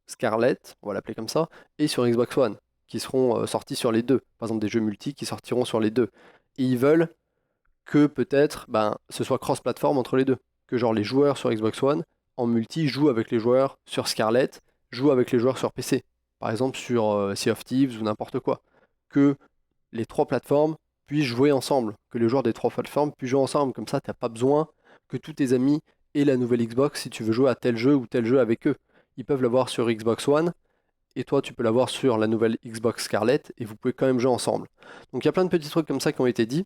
Scarlett, on va l'appeler comme ça, et sur Xbox One, qui seront sortis sur les deux. Par exemple des jeux multi qui sortiront sur les deux. Et ils veulent que peut-être ce soit cross-platform entre les deux. Que genre les joueurs sur Xbox One en multi jouent avec les joueurs sur Scarlett, jouent avec les joueurs sur PC. Par exemple sur Sea of Thieves ou n'importe quoi. Que les 3 plateformes puissent jouer ensemble. Que les joueurs des 3 plateformes puissent jouer ensemble. Comme ça, tu n'as pas besoin que tous tes amis et la nouvelle Xbox si tu veux jouer à tel jeu ou tel jeu avec eux. Ils peuvent l'avoir sur Xbox One, et toi tu peux l'avoir sur la nouvelle Xbox Scarlett, et vous pouvez quand même jouer ensemble. Donc il y a plein de petits trucs comme ça qui ont été dits.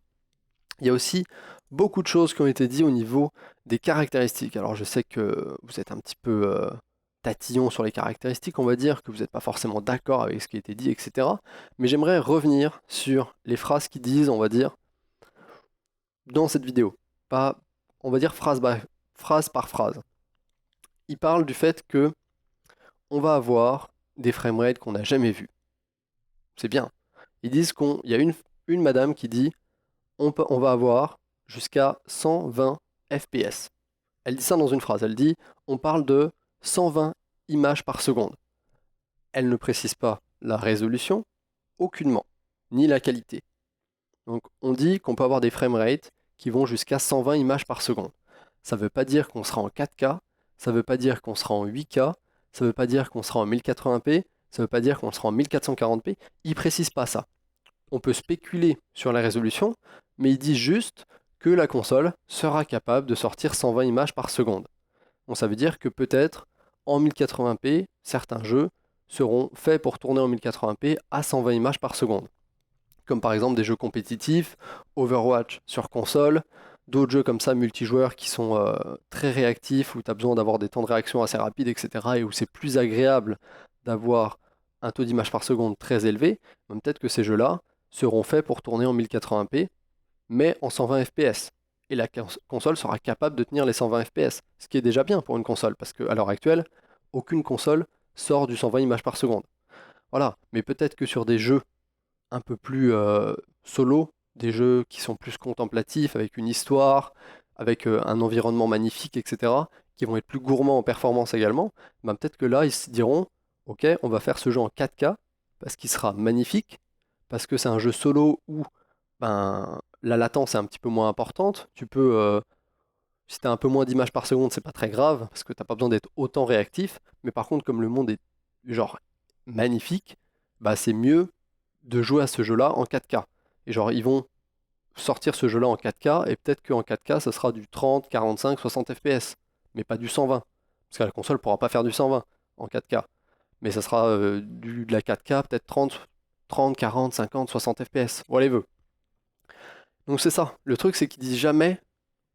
Il y a aussi beaucoup de choses qui ont été dites au niveau des caractéristiques. Alors je sais que vous êtes un petit peu tatillon sur les caractéristiques, on va dire, que vous n'êtes pas forcément d'accord avec ce qui a été dit, etc. Mais j'aimerais revenir sur les phrases qui disent, on va dire, dans cette vidéo. Pas, on va dire phrase par phrase. Ils parlent du fait que on va avoir des framerates qu'on n'a jamais vus. C'est bien. Ils disent qu'il y a une madame qui dit on va avoir jusqu'à 120 FPS. Elle dit ça dans une phrase. Elle dit on parle de 120 images par seconde. Elle ne précise pas la résolution, aucunement, ni la qualité. Donc on dit qu'on peut avoir des framerates qui vont jusqu'à 120 images par seconde. Ça ne veut pas dire qu'on sera en 4K, ça ne veut pas dire qu'on sera en 8K, ça ne veut pas dire qu'on sera en 1080p, ça ne veut pas dire qu'on sera en 1440p. Ils ne précisent pas ça. On peut spéculer sur la résolution, mais ils disent juste que la console sera capable de sortir 120 images par seconde. Donc ça veut dire que peut-être en 1080p, certains jeux seront faits pour tourner en 1080p à 120 images par seconde. Comme par exemple des jeux compétitifs, Overwatch sur console, d'autres jeux comme ça multijoueurs qui sont très réactifs, où tu as besoin d'avoir des temps de réaction assez rapides, etc. et où c'est plus agréable d'avoir un taux d'image par seconde très élevé. Peut-être que ces jeux-là seront faits pour tourner en 1080p, mais en 120 fps. Et la console sera capable de tenir les 120 fps, ce qui est déjà bien pour une console, parce qu'à l'heure actuelle, aucune console sort du 120 images par seconde. Voilà, mais peut-être que sur des jeux un peu plus solo, des jeux qui sont plus contemplatifs, avec une histoire, avec un environnement magnifique, etc., qui vont être plus gourmands en performance également, peut-être que là, ils se diront, ok, on va faire ce jeu en 4K, parce qu'il sera magnifique, parce que c'est un jeu solo où la latence est un petit peu moins importante. Tu peux, si tu as un peu moins d'images par seconde, c'est pas très grave, parce que tu n'as pas besoin d'être autant réactif. Mais par contre, comme le monde est genre magnifique, c'est mieux de jouer à ce jeu-là en 4K. Et genre, ils vont sortir ce jeu-là en 4K, et peut-être qu'en 4K, ça sera du 30, 45, 60 FPS, mais pas du 120. Parce que la console ne pourra pas faire du 120 en 4K. Mais ça sera de la 4K, peut-être 30, 40, 50, 60 FPS. Whatever. Donc c'est ça. Le truc, c'est qu'ils disent jamais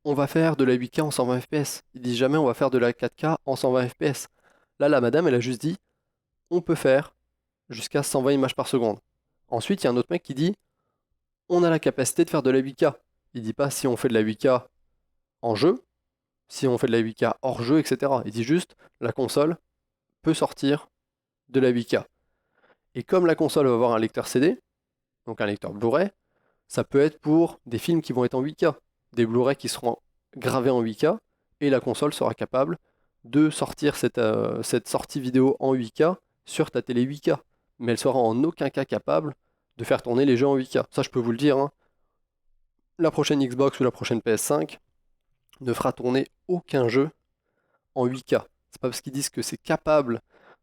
on va faire de la 8K en 120 FPS. Ils disent jamais on va faire de la 4K en 120 FPS. Là, la madame, elle a juste dit on peut faire jusqu'à 120 images par seconde. Ensuite, il y a un autre mec qui dit on a la capacité de faire de la 8K. Il dit pas si on fait de la 8K en jeu, si on fait de la 8K hors jeu, etc. Il dit juste la console peut sortir de la 8K. Et comme la console va avoir un lecteur CD, donc un lecteur Blu-ray, ça peut être pour des films qui vont être en 8K, des Blu-ray qui seront gravés en 8K, et la console sera capable de sortir cette sortie vidéo en 8K sur ta télé 8K. Mais elle sera en aucun cas capable de faire tourner les jeux en 8K. Ça, je peux vous le dire. La prochaine Xbox ou la prochaine PS5 ne fera tourner aucun jeu en 8K. C'est pas parce qu'ils disent que c'est capable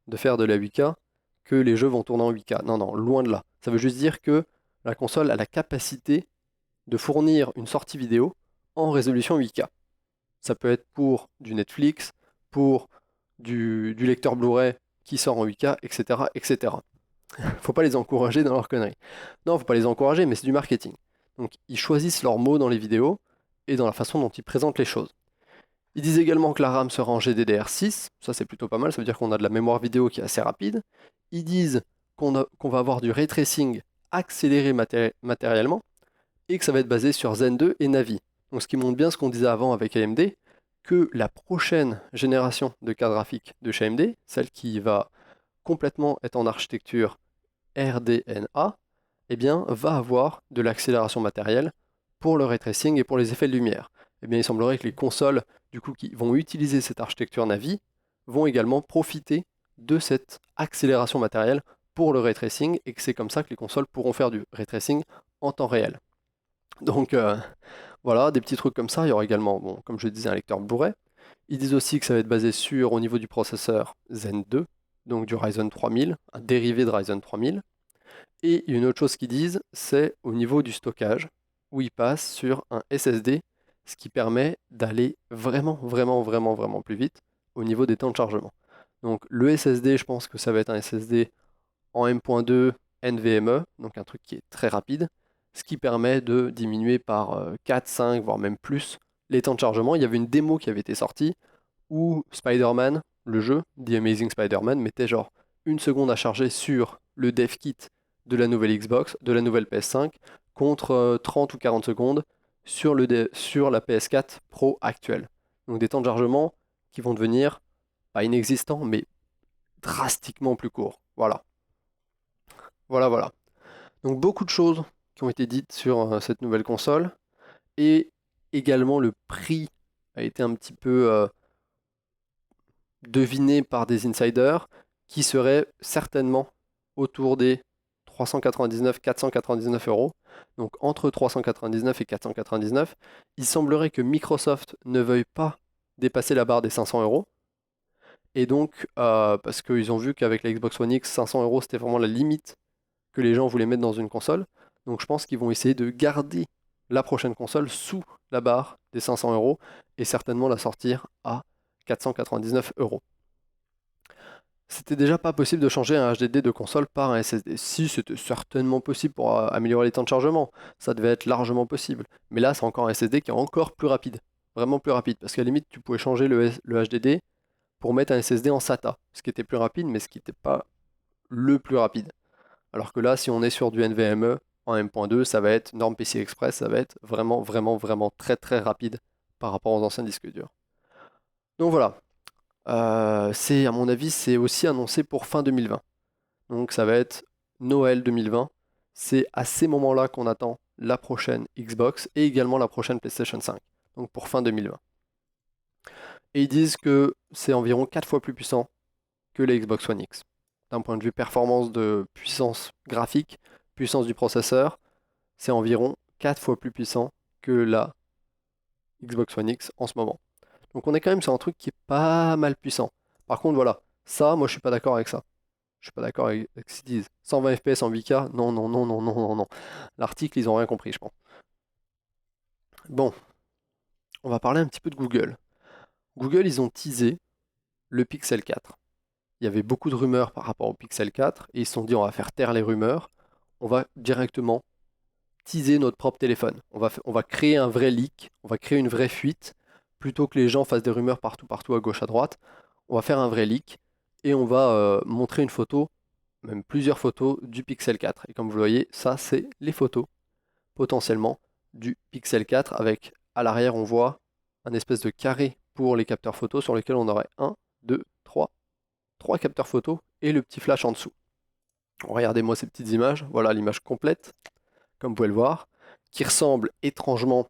de faire de la 8K que les jeux vont tourner en 8K. Non, non, loin de là. Ça veut juste dire que la console a la capacité de fournir une sortie vidéo en résolution 8K. Ça peut être pour du Netflix, pour du lecteur Blu-ray qui sort en 8K, etc., etc. Faut pas les encourager dans leur connerie. Non, faut pas les encourager, mais c'est du marketing. Donc ils choisissent leurs mots dans les vidéos et dans la façon dont ils présentent les choses. Ils disent également que la RAM sera en GDDR6, ça c'est plutôt pas mal, ça veut dire qu'on a de la mémoire vidéo qui est assez rapide. Ils disent qu'on va avoir du ray tracing accéléré matériellement et que ça va être basé sur Zen 2 et Navi. Donc ce qui montre bien ce qu'on disait avant avec AMD, que la prochaine génération de cartes graphiques de chez AMD, celle qui va complètement être en architecture RDNA, eh bien, va avoir de l'accélération matérielle pour le ray tracing et pour les effets de lumière. Eh bien, il semblerait que les consoles du coup, qui vont utiliser cette architecture Navi vont également profiter de cette accélération matérielle pour le ray tracing et que c'est comme ça que les consoles pourront faire du ray tracing en temps réel. Donc voilà, des petits trucs comme ça. Il y aura également, bon, comme je disais, un lecteur Blu-ray. Ils disent aussi que ça va être basé sur, au niveau du processeur, Zen 2, donc du Ryzen 3000, un dérivé de Ryzen 3000. Et une autre chose qu'ils disent, c'est au niveau du stockage, où ils passent sur un SSD ce qui permet d'aller vraiment, vraiment, vraiment, vraiment plus vite au niveau des temps de chargement. Donc le SSD, je pense que ça va être un SSD en M.2 NVMe, donc un truc qui est très rapide, ce qui permet de diminuer par 4, 5, voire même plus les temps de chargement. Il y avait une démo qui avait été sortie où Spider-Man, le jeu, The Amazing Spider-Man, mettait genre 1 seconde à charger sur le dev kit de la nouvelle Xbox, de la nouvelle PS5, contre 30 ou 40 secondes sur la PS4 Pro actuelle. Donc des temps de chargement qui vont devenir, pas inexistants, mais drastiquement plus courts. Voilà. Voilà. Donc beaucoup de choses qui ont été dites sur cette nouvelle console. Et également le prix a été un petit peu deviné par des insiders qui serait certainement autour des 399-499 euros. Donc entre 399 et 499. Il semblerait que Microsoft ne veuille pas dépasser la barre des 500 euros. Et donc, parce qu'ils ont vu qu'avec la Xbox One X, 500 euros c'était vraiment la limite que les gens voulaient mettre dans une console. Donc je pense qu'ils vont essayer de garder la prochaine console sous la barre des 500 euros et certainement la sortir à 499 euros. C'était déjà pas possible de changer un HDD de console par un SSD. Si, c'était certainement possible pour améliorer les temps de chargement. Ça devait être largement possible. Mais là, c'est encore un SSD qui est encore plus rapide. Vraiment plus rapide. Parce qu'à la limite, tu pouvais changer le HDD pour mettre un SSD en SATA. Ce qui était plus rapide, mais ce qui n'était pas le plus rapide. Alors que là, si on est sur du NVMe en M.2, ça va être norme PCI Express, ça va être vraiment, vraiment, vraiment très, très rapide par rapport aux anciens disques durs. Donc voilà. À mon avis, c'est aussi annoncé pour fin 2020. Donc ça va être Noël 2020. C'est à ces moments-là qu'on attend la prochaine Xbox et également la prochaine PlayStation 5. Donc pour fin 2020. Et ils disent que c'est environ 4 fois plus puissant que la Xbox One X. D'un point de vue performance de puissance graphique, puissance du processeur, c'est environ 4 fois plus puissant que la Xbox One X en ce moment. Donc on est quand même sur un truc qui est pas mal puissant. Par contre, voilà, ça, moi je suis pas d'accord avec ça. Je suis pas d'accord avec ce qu'ils disent. 120 FPS en 8K, non. L'article, ils ont rien compris, je pense. Bon, on va parler un petit peu de Google. Google, ils ont teasé le Pixel 4. Il y avait beaucoup de rumeurs par rapport au Pixel 4 et ils se sont dit on va faire taire les rumeurs. On va directement teaser notre propre téléphone. On va créer un vrai leak, on va créer une vraie fuite. Plutôt que les gens fassent des rumeurs partout, à gauche, à droite, on va faire un vrai leak et on va montrer une photo, même plusieurs photos du Pixel 4. Et comme vous le voyez, ça c'est les photos potentiellement du Pixel 4 avec à l'arrière on voit un espèce de carré pour les capteurs photos sur lesquels on aurait 1, 2, 3 capteurs photos et le petit flash en dessous. Regardez-moi ces petites images, voilà l'image complète, comme vous pouvez le voir, qui ressemble étrangement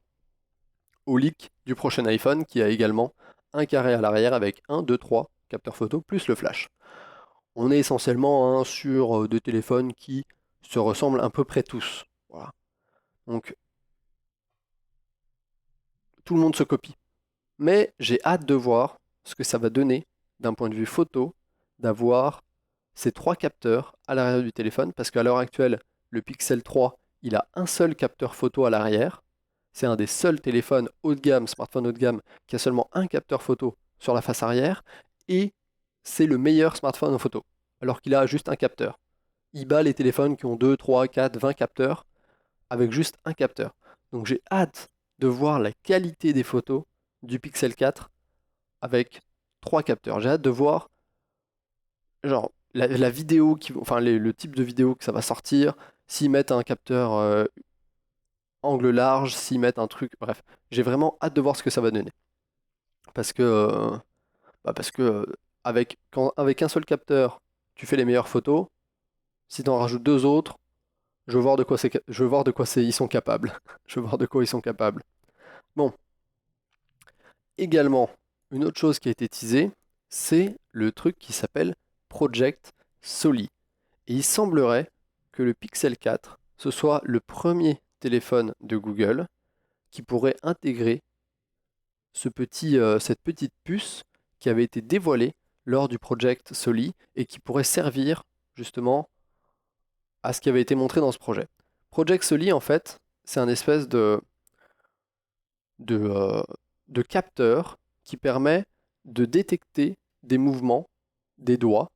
au leak du prochain iPhone qui a également un carré à l'arrière avec 1, 2, 3 capteurs photo plus le flash. On est essentiellement sur deux téléphones qui se ressemblent à peu près tous. Voilà. Donc tout le monde se copie. Mais j'ai hâte de voir ce que ça va donner d'un point de vue photo d'avoir ces 3 capteurs à l'arrière du téléphone parce qu'à l'heure actuelle, le Pixel 3, il a un seul capteur photo à l'arrière. C'est un des seuls téléphones haut de gamme, smartphone haut de gamme, qui a seulement un capteur photo sur la face arrière, et c'est le meilleur smartphone en photo, alors qu'il a juste un capteur. Il bat les téléphones qui ont 2, 3, 4, 20 capteurs, avec juste un capteur. Donc j'ai hâte de voir la qualité des photos du Pixel 4 avec 3 capteurs. J'ai hâte de voir genre la vidéo, le type de vidéo que ça va sortir, s'ils mettent un capteur angle large, s'ils mettent un truc, bref, j'ai vraiment hâte de voir ce que ça va donner. Parce que avec un seul capteur, tu fais les meilleures photos. Si tu en rajoutes 2 autres, je veux voir de quoi ils sont capables. Je veux voir de quoi ils sont capables. Bon. Également, une autre chose qui a été teasée, c'est le truc qui s'appelle Project Soli. Et il semblerait que le Pixel 4, ce soit le premier téléphone de Google qui pourrait intégrer cette petite puce qui avait été dévoilée lors du Project Soli et qui pourrait servir justement à ce qui avait été montré dans ce projet. Project Soli, en fait, c'est un espèce de de capteur qui permet de détecter des mouvements des doigts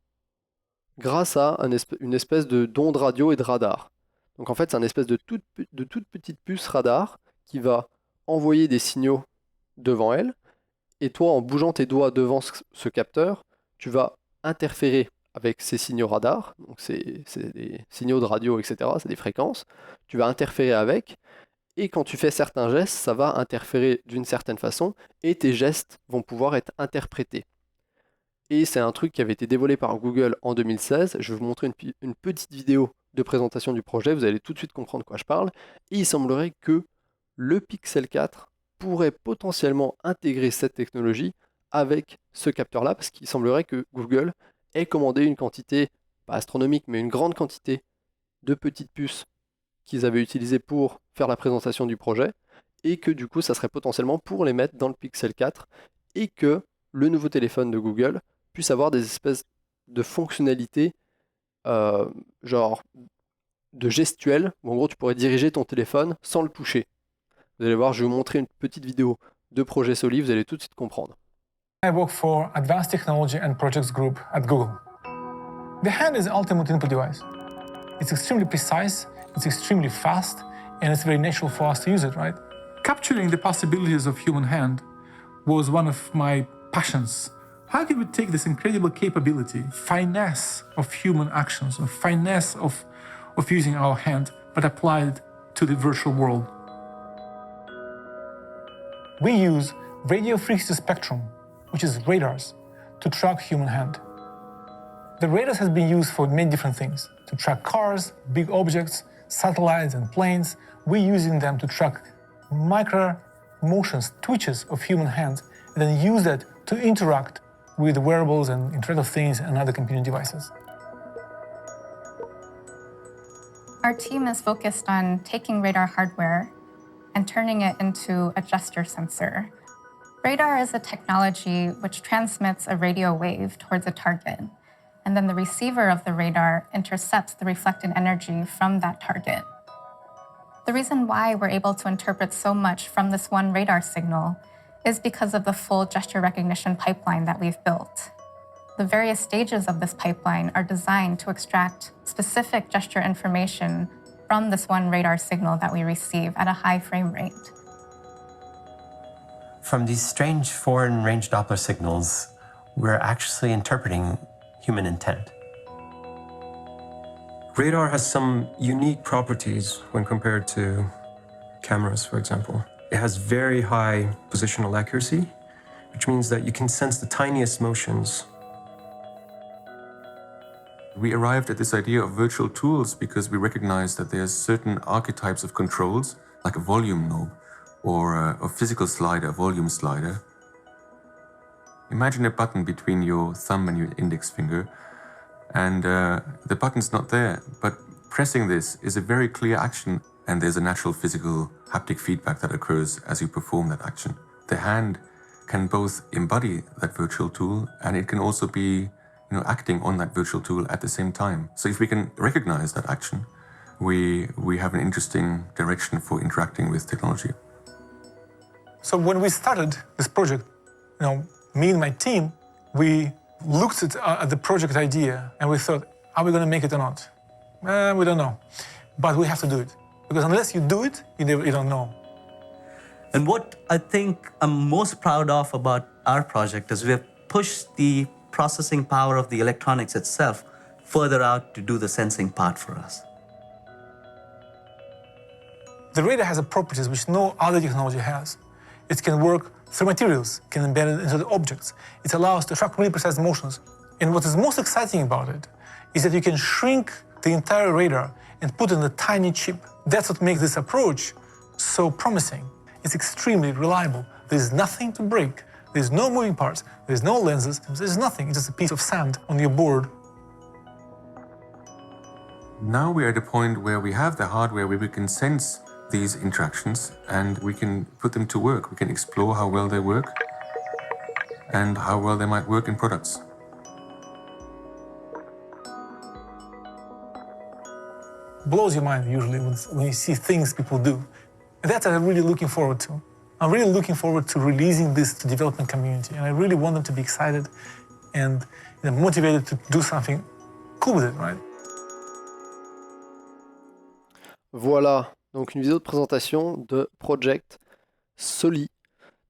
grâce à une espèce d'onde radio et de radar. Donc en fait, c'est une espèce de toute petite puce radar qui va envoyer des signaux devant elle, et toi, en bougeant tes doigts devant ce capteur, tu vas interférer avec ces signaux radar, donc c'est des signaux de radio, etc., c'est des fréquences, tu vas interférer avec, et quand tu fais certains gestes, ça va interférer d'une certaine façon, et tes gestes vont pouvoir être interprétés. Et c'est un truc qui avait été dévoilé par Google en 2016. Je vais vous montrer une petite vidéo de présentation du projet, vous allez tout de suite comprendre de quoi je parle. Et il semblerait que le Pixel 4 pourrait potentiellement intégrer cette technologie avec ce capteur-là, parce qu'il semblerait que Google ait commandé une quantité, pas astronomique, mais une grande quantité de petites puces qu'ils avaient utilisées pour faire la présentation du projet, et que du coup, ça serait potentiellement pour les mettre dans le Pixel 4, et que le nouveau téléphone de Google puisse avoir des espèces de fonctionnalités genre de gestuelle, où en gros tu pourrais diriger ton téléphone sans le toucher. Vous allez voir, je vais vous montrer une petite vidéo de projet Soli, vous allez tout de suite comprendre. I work for Advanced Technology and Projects Group at Google. The hand is the ultimate input device. It's extremely precise, it's extremely fast, and it's very natural for us to use it, right? Capturing the possibilities of human hand was one of my passions. How can we take this incredible capability, finesse of human actions, a finesse of using our hand, but apply it to the virtual world? We use radio frequency spectrum, which is radars, to track human hand. The radars has been used for many different things, to track cars, big objects, satellites and planes. We're using them to track micro motions, twitches of human hands, and then use that to interact with wearables and Internet of Things and other computing devices. Our team is focused on taking radar hardware and turning it into a gesture sensor. Radar is a technology which transmits a radio wave towards a target, and then the receiver of the radar intercepts the reflected energy from that target. The reason why we're able to interpret so much from this one radar signal is because of the full gesture recognition pipeline that we've built. The various stages of this pipeline are designed to extract specific gesture information from this one radar signal that we receive at a high frame rate. From these strange foreign range Doppler signals, we're actually interpreting human intent. Radar has some unique properties when compared to cameras, for example. It has very high positional accuracy, which means that you can sense the tiniest motions. We arrived at this idea of virtual tools because we recognized that there's certain archetypes of controls, like a volume knob or a physical slider, a volume slider. Imagine a button between your thumb and your index finger, and the button's not there, but pressing this is a very clear action, and there's a natural physical haptic feedback that occurs as you perform that action. The hand can both embody that virtual tool, and it can also be acting on that virtual tool at the same time. So if we can recognize that action, we have an interesting direction for interacting with technology. So when we started this project, me and my team, we looked at the project idea and we thought, are we going to make it or not? We don't know, but we have to do it. Because unless you do it, you don't know. And what I think I'm most proud of about our project is we have pushed the processing power of the electronics itself further out to do the sensing part for us. The radar has properties which no other technology has. It can work through materials, can embed it into the objects. It allows to track really precise motions. And what is most exciting about it is that you can shrink the entire radar and put in a tiny chip. That's what makes this approach so promising. It's extremely reliable. There's nothing to break. There's no moving parts. There's no lenses. There's nothing. It's just a piece of sand on your board. Now we're at a point where we have the hardware where we can sense these interactions and we can put them to work. We can explore how well they work and how well they might work in products. Blows your mind usually when you see things people do. And that's what I'm really looking forward to. I'm really looking forward to releasing this to the development community, and I really want them to be excited and motivated to do something cool with it, right? Voilà, donc une vidéo de présentation de Project Soli.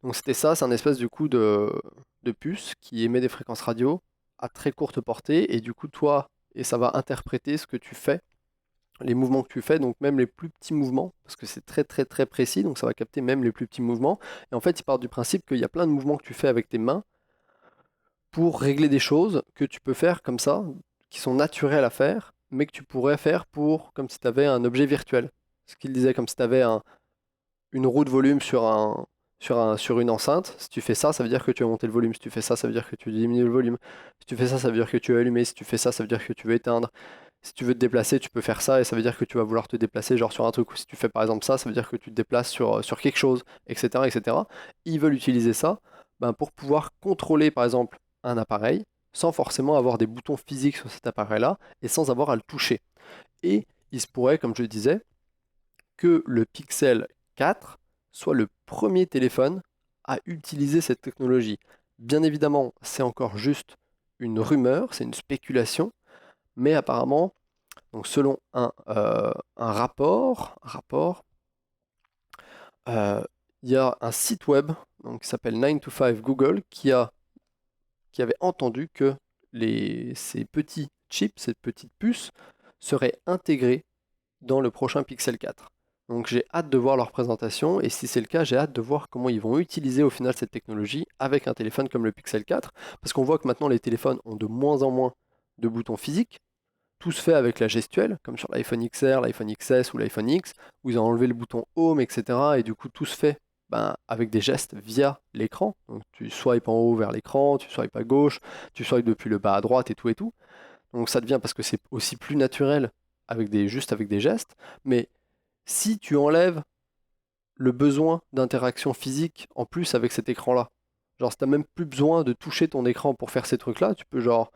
Donc c'était ça, c'est un espèce du coup de puce qui émet des fréquences radio à très courte portée, et du coup toi, et ça va interpréter ce que tu fais, les mouvements que tu fais, donc même les plus petits mouvements, parce que c'est très très très précis, donc ça va capter même les plus petits mouvements. Et en fait, il part du principe qu'il y a plein de mouvements que tu fais avec tes mains pour régler des choses que tu peux faire comme ça, qui sont naturelles à faire, mais que tu pourrais faire comme si tu avais un objet virtuel. Ce qu'il disait, comme si tu avais une roue de volume sur une enceinte. Si tu fais ça, ça veut dire que tu as monté le volume. Si tu fais ça, ça veut dire que tu diminues le volume. Si tu fais ça, ça veut dire que tu as allumé. Si tu fais ça, ça veut dire que tu veux éteindre. Si tu veux te déplacer, tu peux faire ça, et ça veut dire que tu vas vouloir te déplacer genre sur un truc. Ou si tu fais par exemple ça, ça veut dire que tu te déplaces sur quelque chose, etc., etc. Ils veulent utiliser ça pour pouvoir contrôler par exemple un appareil sans forcément avoir des boutons physiques sur cet appareil-là et sans avoir à le toucher. Et il se pourrait, comme je disais, que le Pixel 4 soit le premier téléphone à utiliser cette technologie. Bien évidemment, c'est encore juste une rumeur, c'est une spéculation, mais apparemment, donc selon un rapport, il y a un site web donc, qui s'appelle 9to5 Google qui avait entendu que ces petits chips, ces petites puces, seraient intégrés dans le prochain Pixel 4. Donc j'ai hâte de voir leur présentation, et si c'est le cas, j'ai hâte de voir comment ils vont utiliser au final cette technologie avec un téléphone comme le Pixel 4, parce qu'on voit que maintenant les téléphones ont de moins en moins de boutons physiques. Tout se fait avec la gestuelle, comme sur l'iPhone XR, l'iPhone XS ou l'iPhone X, où ils ont enlevé le bouton Home, etc. Et du coup, tout se fait avec des gestes via l'écran. Donc tu swipes en haut vers l'écran, tu swipes à gauche, tu swipes depuis le bas à droite et tout et tout. Donc ça devient, parce que c'est aussi plus naturel juste avec des gestes. Mais si tu enlèves le besoin d'interaction physique en plus avec cet écran-là, genre si tu n'as même plus besoin de toucher ton écran pour faire ces trucs-là, tu peux genre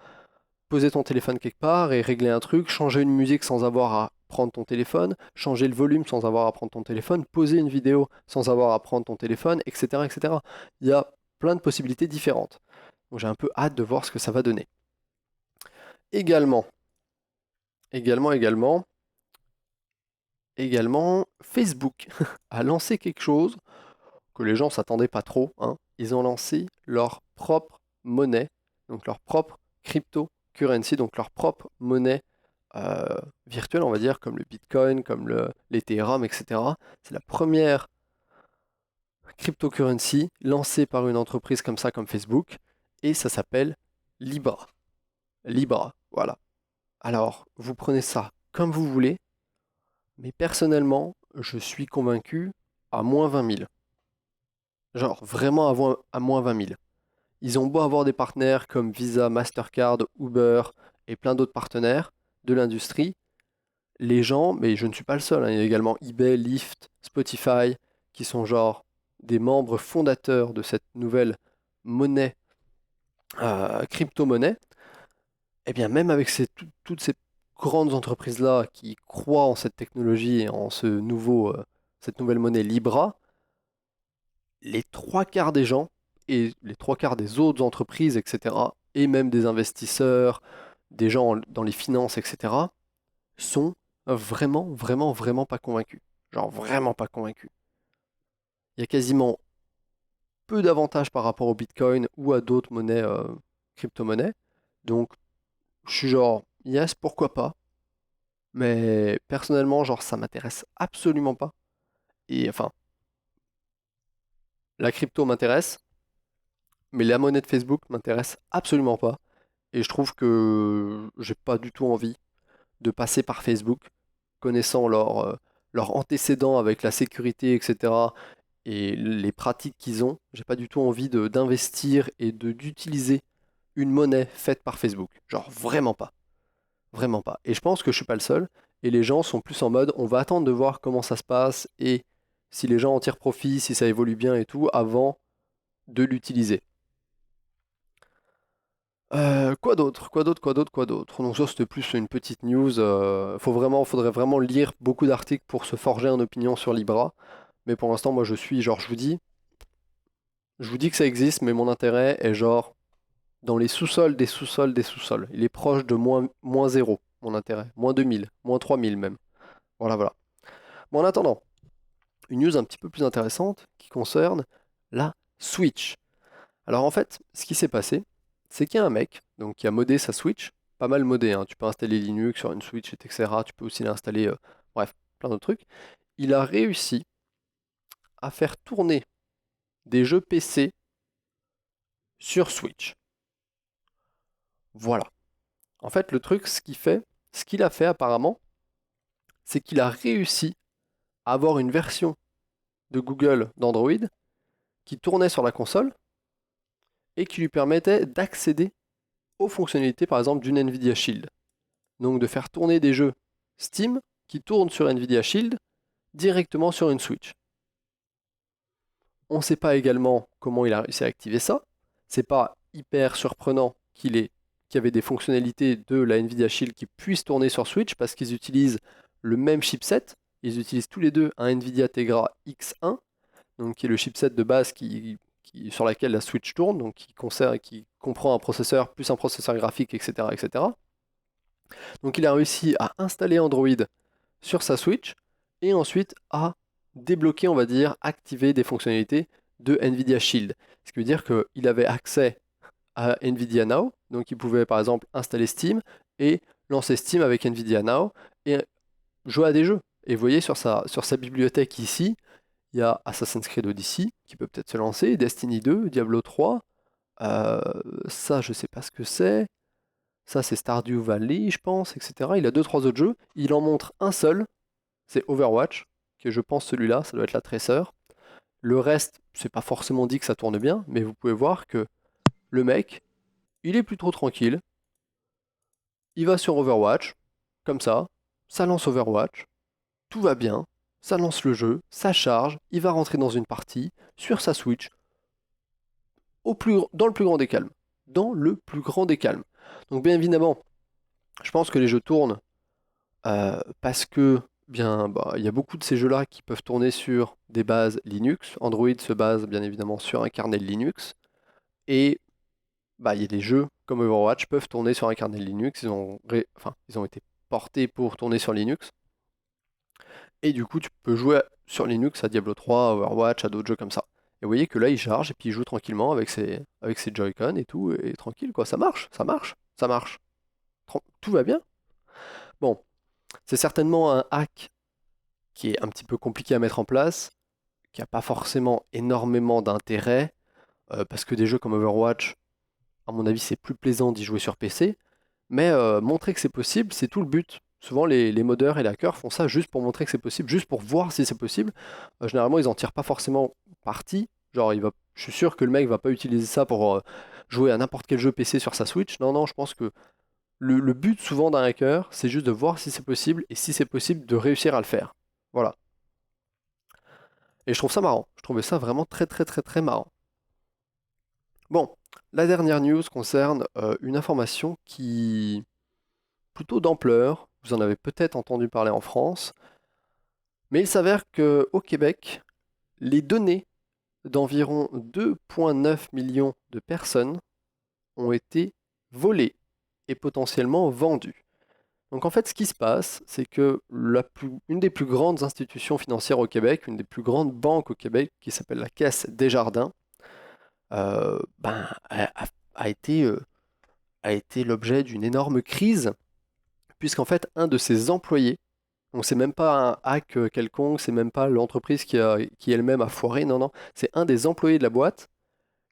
poser ton téléphone quelque part et régler un truc, changer une musique sans avoir à prendre ton téléphone, changer le volume sans avoir à prendre ton téléphone, poser une vidéo sans avoir à prendre ton téléphone, etc., etc. Il y a plein de possibilités différentes. Donc j'ai un peu hâte de voir ce que ça va donner. Également, Facebook a lancé quelque chose que les gens ne s'attendaient pas trop. Ils ont lancé leur propre monnaie, donc leur propre cryptocurrency, donc leur propre monnaie virtuelle, on va dire, comme le Bitcoin, comme l'Ethereum, etc. C'est la première cryptocurrency lancée par une entreprise comme ça, comme Facebook, et ça s'appelle Libra. Libra, voilà. Alors, vous prenez ça comme vous voulez, mais personnellement, je suis convaincu à moins 20 000. Genre, vraiment à moins 20 000. Ils ont beau avoir des partenaires comme Visa, Mastercard, Uber et plein d'autres partenaires de l'industrie. Les gens, mais je ne suis pas le seul, il y a également eBay, Lyft, Spotify, qui sont genre des membres fondateurs de cette nouvelle monnaie, crypto-monnaie. Et bien même avec toutes ces grandes entreprises-là qui croient en cette technologie et en cette nouvelle monnaie Libra, les 3/4 des gens et les 3/4 des autres entreprises, etc., et même des investisseurs, des gens dans les finances, etc., sont vraiment, vraiment, vraiment pas convaincus. Genre vraiment pas convaincus. Il y a quasiment peu d'avantages par rapport au Bitcoin ou à d'autres monnaies, crypto-monnaies. Donc, je suis genre, yes, pourquoi pas. Mais personnellement, genre, ça m'intéresse absolument pas. Et enfin, la crypto m'intéresse, mais la monnaie de Facebook m'intéresse absolument pas. Et je trouve que j'ai pas du tout envie de passer par Facebook, connaissant leur antécédent avec la sécurité, etc., et les pratiques qu'ils ont. J'ai pas du tout envie d'investir et d'utiliser une monnaie faite par Facebook. Genre vraiment pas. Vraiment pas. Et je pense que je suis pas le seul. Et les gens sont plus en mode, on va attendre de voir comment ça se passe et si les gens en tirent profit, si ça évolue bien et tout, avant de l'utiliser. Quoi d'autre? Donc ça c'était plus une petite news. Faudrait vraiment lire beaucoup d'articles pour se forger une opinion sur Libra. Mais pour l'instant, moi je vous dis, je vous dis que ça existe, mais mon intérêt est genre dans les sous-sols des sous-sols des sous-sols. Il est proche de moins 0, mon intérêt. Moins 2000, moins 3000 même. Voilà, voilà. Bon, en attendant, une news un petit peu plus intéressante qui concerne la Switch. Alors en fait, ce qui s'est passé, c'est qu'il y a un mec donc, qui a modé sa Switch, pas mal modé, hein. Tu peux installer Linux sur une Switch, etc. Tu peux aussi l'installer, bref, plein d'autres trucs. Il a réussi à faire tourner des jeux PC sur Switch. Voilà. En fait, le truc, ce qu'il a fait apparemment, c'est qu'il a réussi à avoir une version de Google d'Android qui tournait sur la console et qui lui permettait d'accéder aux fonctionnalités, par exemple, d'une Nvidia Shield. Donc de faire tourner des jeux Steam qui tournent sur Nvidia Shield directement sur une Switch. On ne sait pas également comment il a réussi à activer ça. C'est pas hyper surprenant qu'il y avait des fonctionnalités de la Nvidia Shield qui puissent tourner sur Switch parce qu'ils utilisent le même chipset. Ils utilisent tous les deux un Nvidia Tegra X1, donc qui est le chipset de base sur laquelle la Switch tourne, donc qui comprend un processeur plus un processeur graphique, etc., etc. Donc il a réussi à installer Android sur sa Switch et ensuite à débloquer, on va dire, activer des fonctionnalités de Nvidia Shield. Ce qui veut dire qu'il avait accès à Nvidia Now, donc il pouvait par exemple installer Steam et lancer Steam avec Nvidia Now et jouer à des jeux. Et vous voyez sur sa bibliothèque ici, il y a Assassin's Creed Odyssey qui peut peut-être se lancer, Destiny 2, Diablo 3, ça je sais pas ce que c'est, ça c'est Stardew Valley je pense, etc. Il a 2-3 autres jeux, il en montre un seul, c'est Overwatch, que je pense celui-là, ça doit être la Tracer. Le reste, c'est pas forcément dit que ça tourne bien, mais vous pouvez voir que le mec, il est plutôt tranquille, il va sur Overwatch, comme ça lance Overwatch, tout va bien, ça lance le jeu, ça charge, il va rentrer dans une partie, sur sa Switch, dans le plus grand des calmes. Dans le plus grand des calmes. Donc bien évidemment, je pense que les jeux tournent parce que il y a beaucoup de ces jeux-là qui peuvent tourner sur des bases Linux. Android se base bien évidemment sur un kernel Linux. Et il y a des jeux comme Overwatch peuvent tourner sur un kernel Linux. Ils ont été portés pour tourner sur Linux. Et du coup, tu peux jouer sur Linux à Diablo 3, à Overwatch, à d'autres jeux comme ça. Et vous voyez que là, il charge et puis il joue tranquillement avec ses Joy-Con et tout, et tranquille, quoi. Ça marche. Tout va bien. Bon, c'est certainement un hack qui est un petit peu compliqué à mettre en place, qui n'a pas forcément énormément d'intérêt, parce que des jeux comme Overwatch, à mon avis, c'est plus plaisant d'y jouer sur PC, mais montrer que c'est possible, c'est tout le but. Souvent, les modeurs et les hackers font ça juste pour montrer que c'est possible, juste pour voir si c'est possible. Généralement, ils n'en tirent pas forcément parti. Genre, je suis sûr que le mec va pas utiliser ça pour jouer à n'importe quel jeu PC sur sa Switch. Non, je pense que le but souvent d'un hacker, c'est juste de voir si c'est possible, et si c'est possible, de réussir à le faire. Voilà. Et je trouve ça marrant. Je trouvais ça vraiment très très très très marrant. Bon, la dernière news concerne une information qui plutôt d'ampleur. Vous en avez peut-être entendu parler en France. Mais il s'avère qu'au Québec, les données d'environ 2,9 millions de personnes ont été volées et potentiellement vendues. Donc en fait, ce qui se passe, c'est que une des plus grandes institutions financières au Québec, une des plus grandes banques au Québec, qui s'appelle la Caisse Desjardins, a été l'objet d'une énorme crise, puisqu'en fait, un de ses employés, donc c'est même pas un hack quelconque, c'est même pas l'entreprise qui elle-même a foiré, non, c'est un des employés de la boîte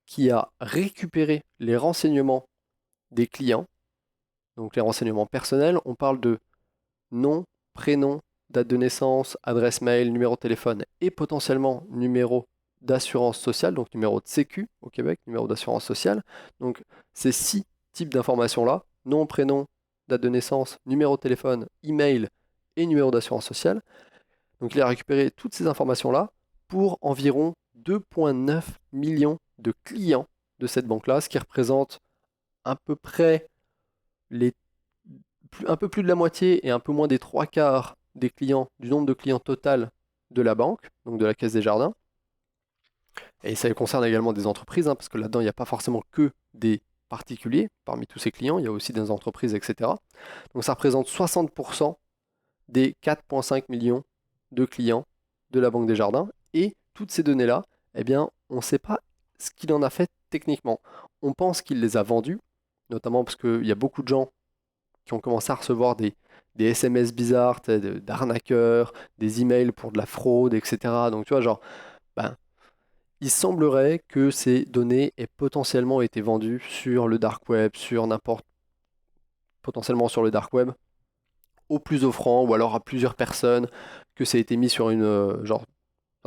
qui a récupéré les renseignements des clients, donc les renseignements personnels. On parle de nom, prénom, date de naissance, adresse mail, numéro de téléphone et potentiellement numéro d'assurance sociale, donc numéro de sécu au Québec, numéro d'assurance sociale. Donc ces 6 types d'informations-là, nom, prénom, date de naissance, numéro de téléphone, email et numéro d'assurance sociale. Donc il a récupéré toutes ces informations-là pour environ 2,9 millions de clients de cette banque-là, ce qui représente à peu près un peu plus de la moitié et un peu moins des 3/4 des clients, du nombre de clients total de la banque, donc de la Caisse Desjardins. Et ça concerne également des entreprises, hein, parce que là-dedans, il n'y a pas forcément que des particuliers. Parmi tous ces clients, il y a aussi des entreprises, etc. Donc ça représente 60% des 4,5 millions de clients de la Banque des Jardins. Et toutes ces données-là, eh bien, on ne sait pas ce qu'il en a fait techniquement. On pense qu'il les a vendues, notamment parce qu'il y a beaucoup de gens qui ont commencé à recevoir des SMS bizarres, d'arnaqueurs, des emails pour de la fraude, etc. Donc tu vois, genre, ben, il semblerait que ces données aient potentiellement été vendues sur le dark web, potentiellement sur le dark web, au plus offrant, ou alors à plusieurs personnes, que ça a été mis sur une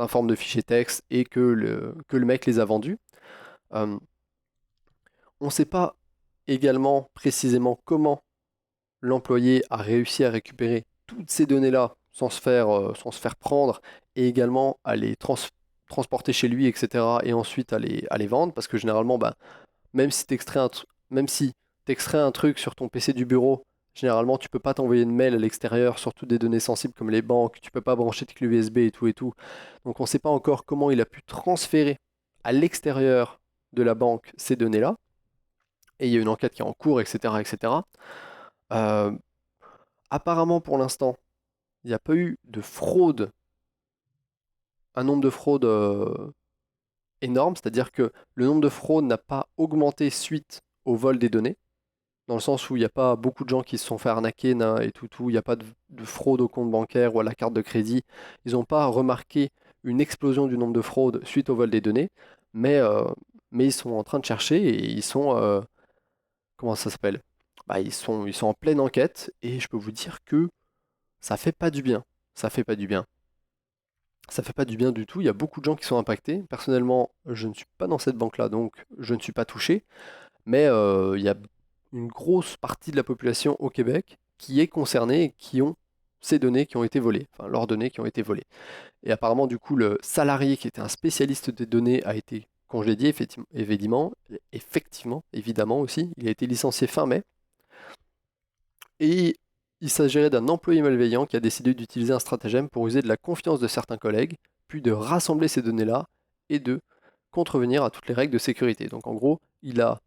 forme de fichier texte et que le mec les a vendus. On ne sait pas également précisément comment l'employé a réussi à récupérer toutes ces données-là sans se faire prendre, et également à les transporter chez lui, etc. et ensuite à les vendre, parce que généralement, même si tu extrais un truc sur ton PC du bureau, généralement tu peux pas t'envoyer une mail à l'extérieur, surtout des données sensibles comme les banques, tu peux pas brancher tes clés USB et tout et tout. Donc on ne sait pas encore comment il a pu transférer à l'extérieur de la banque ces données-là, et il y a une enquête qui est en cours, etc. etc. Apparemment pour l'instant, il n'y a pas eu de fraude, un nombre de fraudes énorme, c'est-à-dire que le nombre de fraudes n'a pas augmenté suite au vol des données, dans le sens où il n'y a pas beaucoup de gens qui se sont fait arnaquer et tout, il n'y a pas de fraude au compte bancaire ou à la carte de crédit. Ils n'ont pas remarqué une explosion du nombre de fraudes suite au vol des données, mais ils sont en train de chercher et ils sont... comment ça s'appelle? Ils sont en pleine enquête et je peux vous dire que ça fait pas du bien. Ça fait pas du bien. Ça fait pas du bien du tout. Il y a beaucoup de gens qui sont impactés. Personnellement, je ne suis pas dans cette banque-là, donc je ne suis pas touché. Mais il y a une grosse partie de la population au Québec qui est concernée et qui ont ces données qui ont été volées, enfin leurs données qui ont été volées. Et apparemment, du coup, le salarié qui était un spécialiste des données a été congédié, évidemment aussi. Il a été licencié fin mai. Et il s'agirait d'un employé malveillant qui a décidé d'utiliser un stratagème pour user de la confiance de certains collègues, puis de rassembler ces données-là et de contrevenir à toutes les règles de sécurité. Donc en gros, il a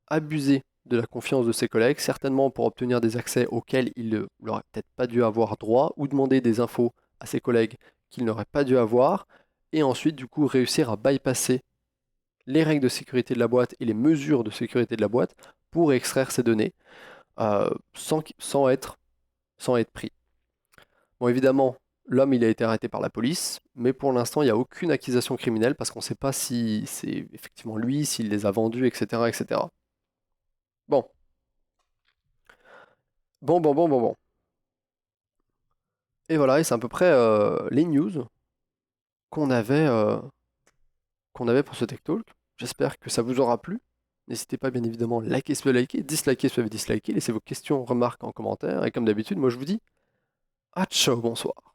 abusé de la confiance de ses collègues, certainement pour obtenir des accès auxquels il n'aurait peut-être pas dû avoir droit, ou demander des infos à ses collègues qu'il n'aurait pas dû avoir, et ensuite du coup réussir à bypasser les règles de sécurité de la boîte et les mesures de sécurité de la boîte pour extraire ces données sans être pris. Bon, évidemment, l'homme il a été arrêté par la police, mais pour l'instant il n'y a aucune accusation criminelle parce qu'on ne sait pas si c'est effectivement lui, s'il les a vendus, etc. etc. Bon. Bon. Et voilà, et c'est à peu près les news qu'on avait pour ce Tech Talk. J'espère que ça vous aura plu. N'hésitez pas bien évidemment à liker si vous avez liké, disliker si vous avez disliké, laissez vos questions, remarques en commentaire. Et comme d'habitude, moi je vous dis à ciao, bonsoir.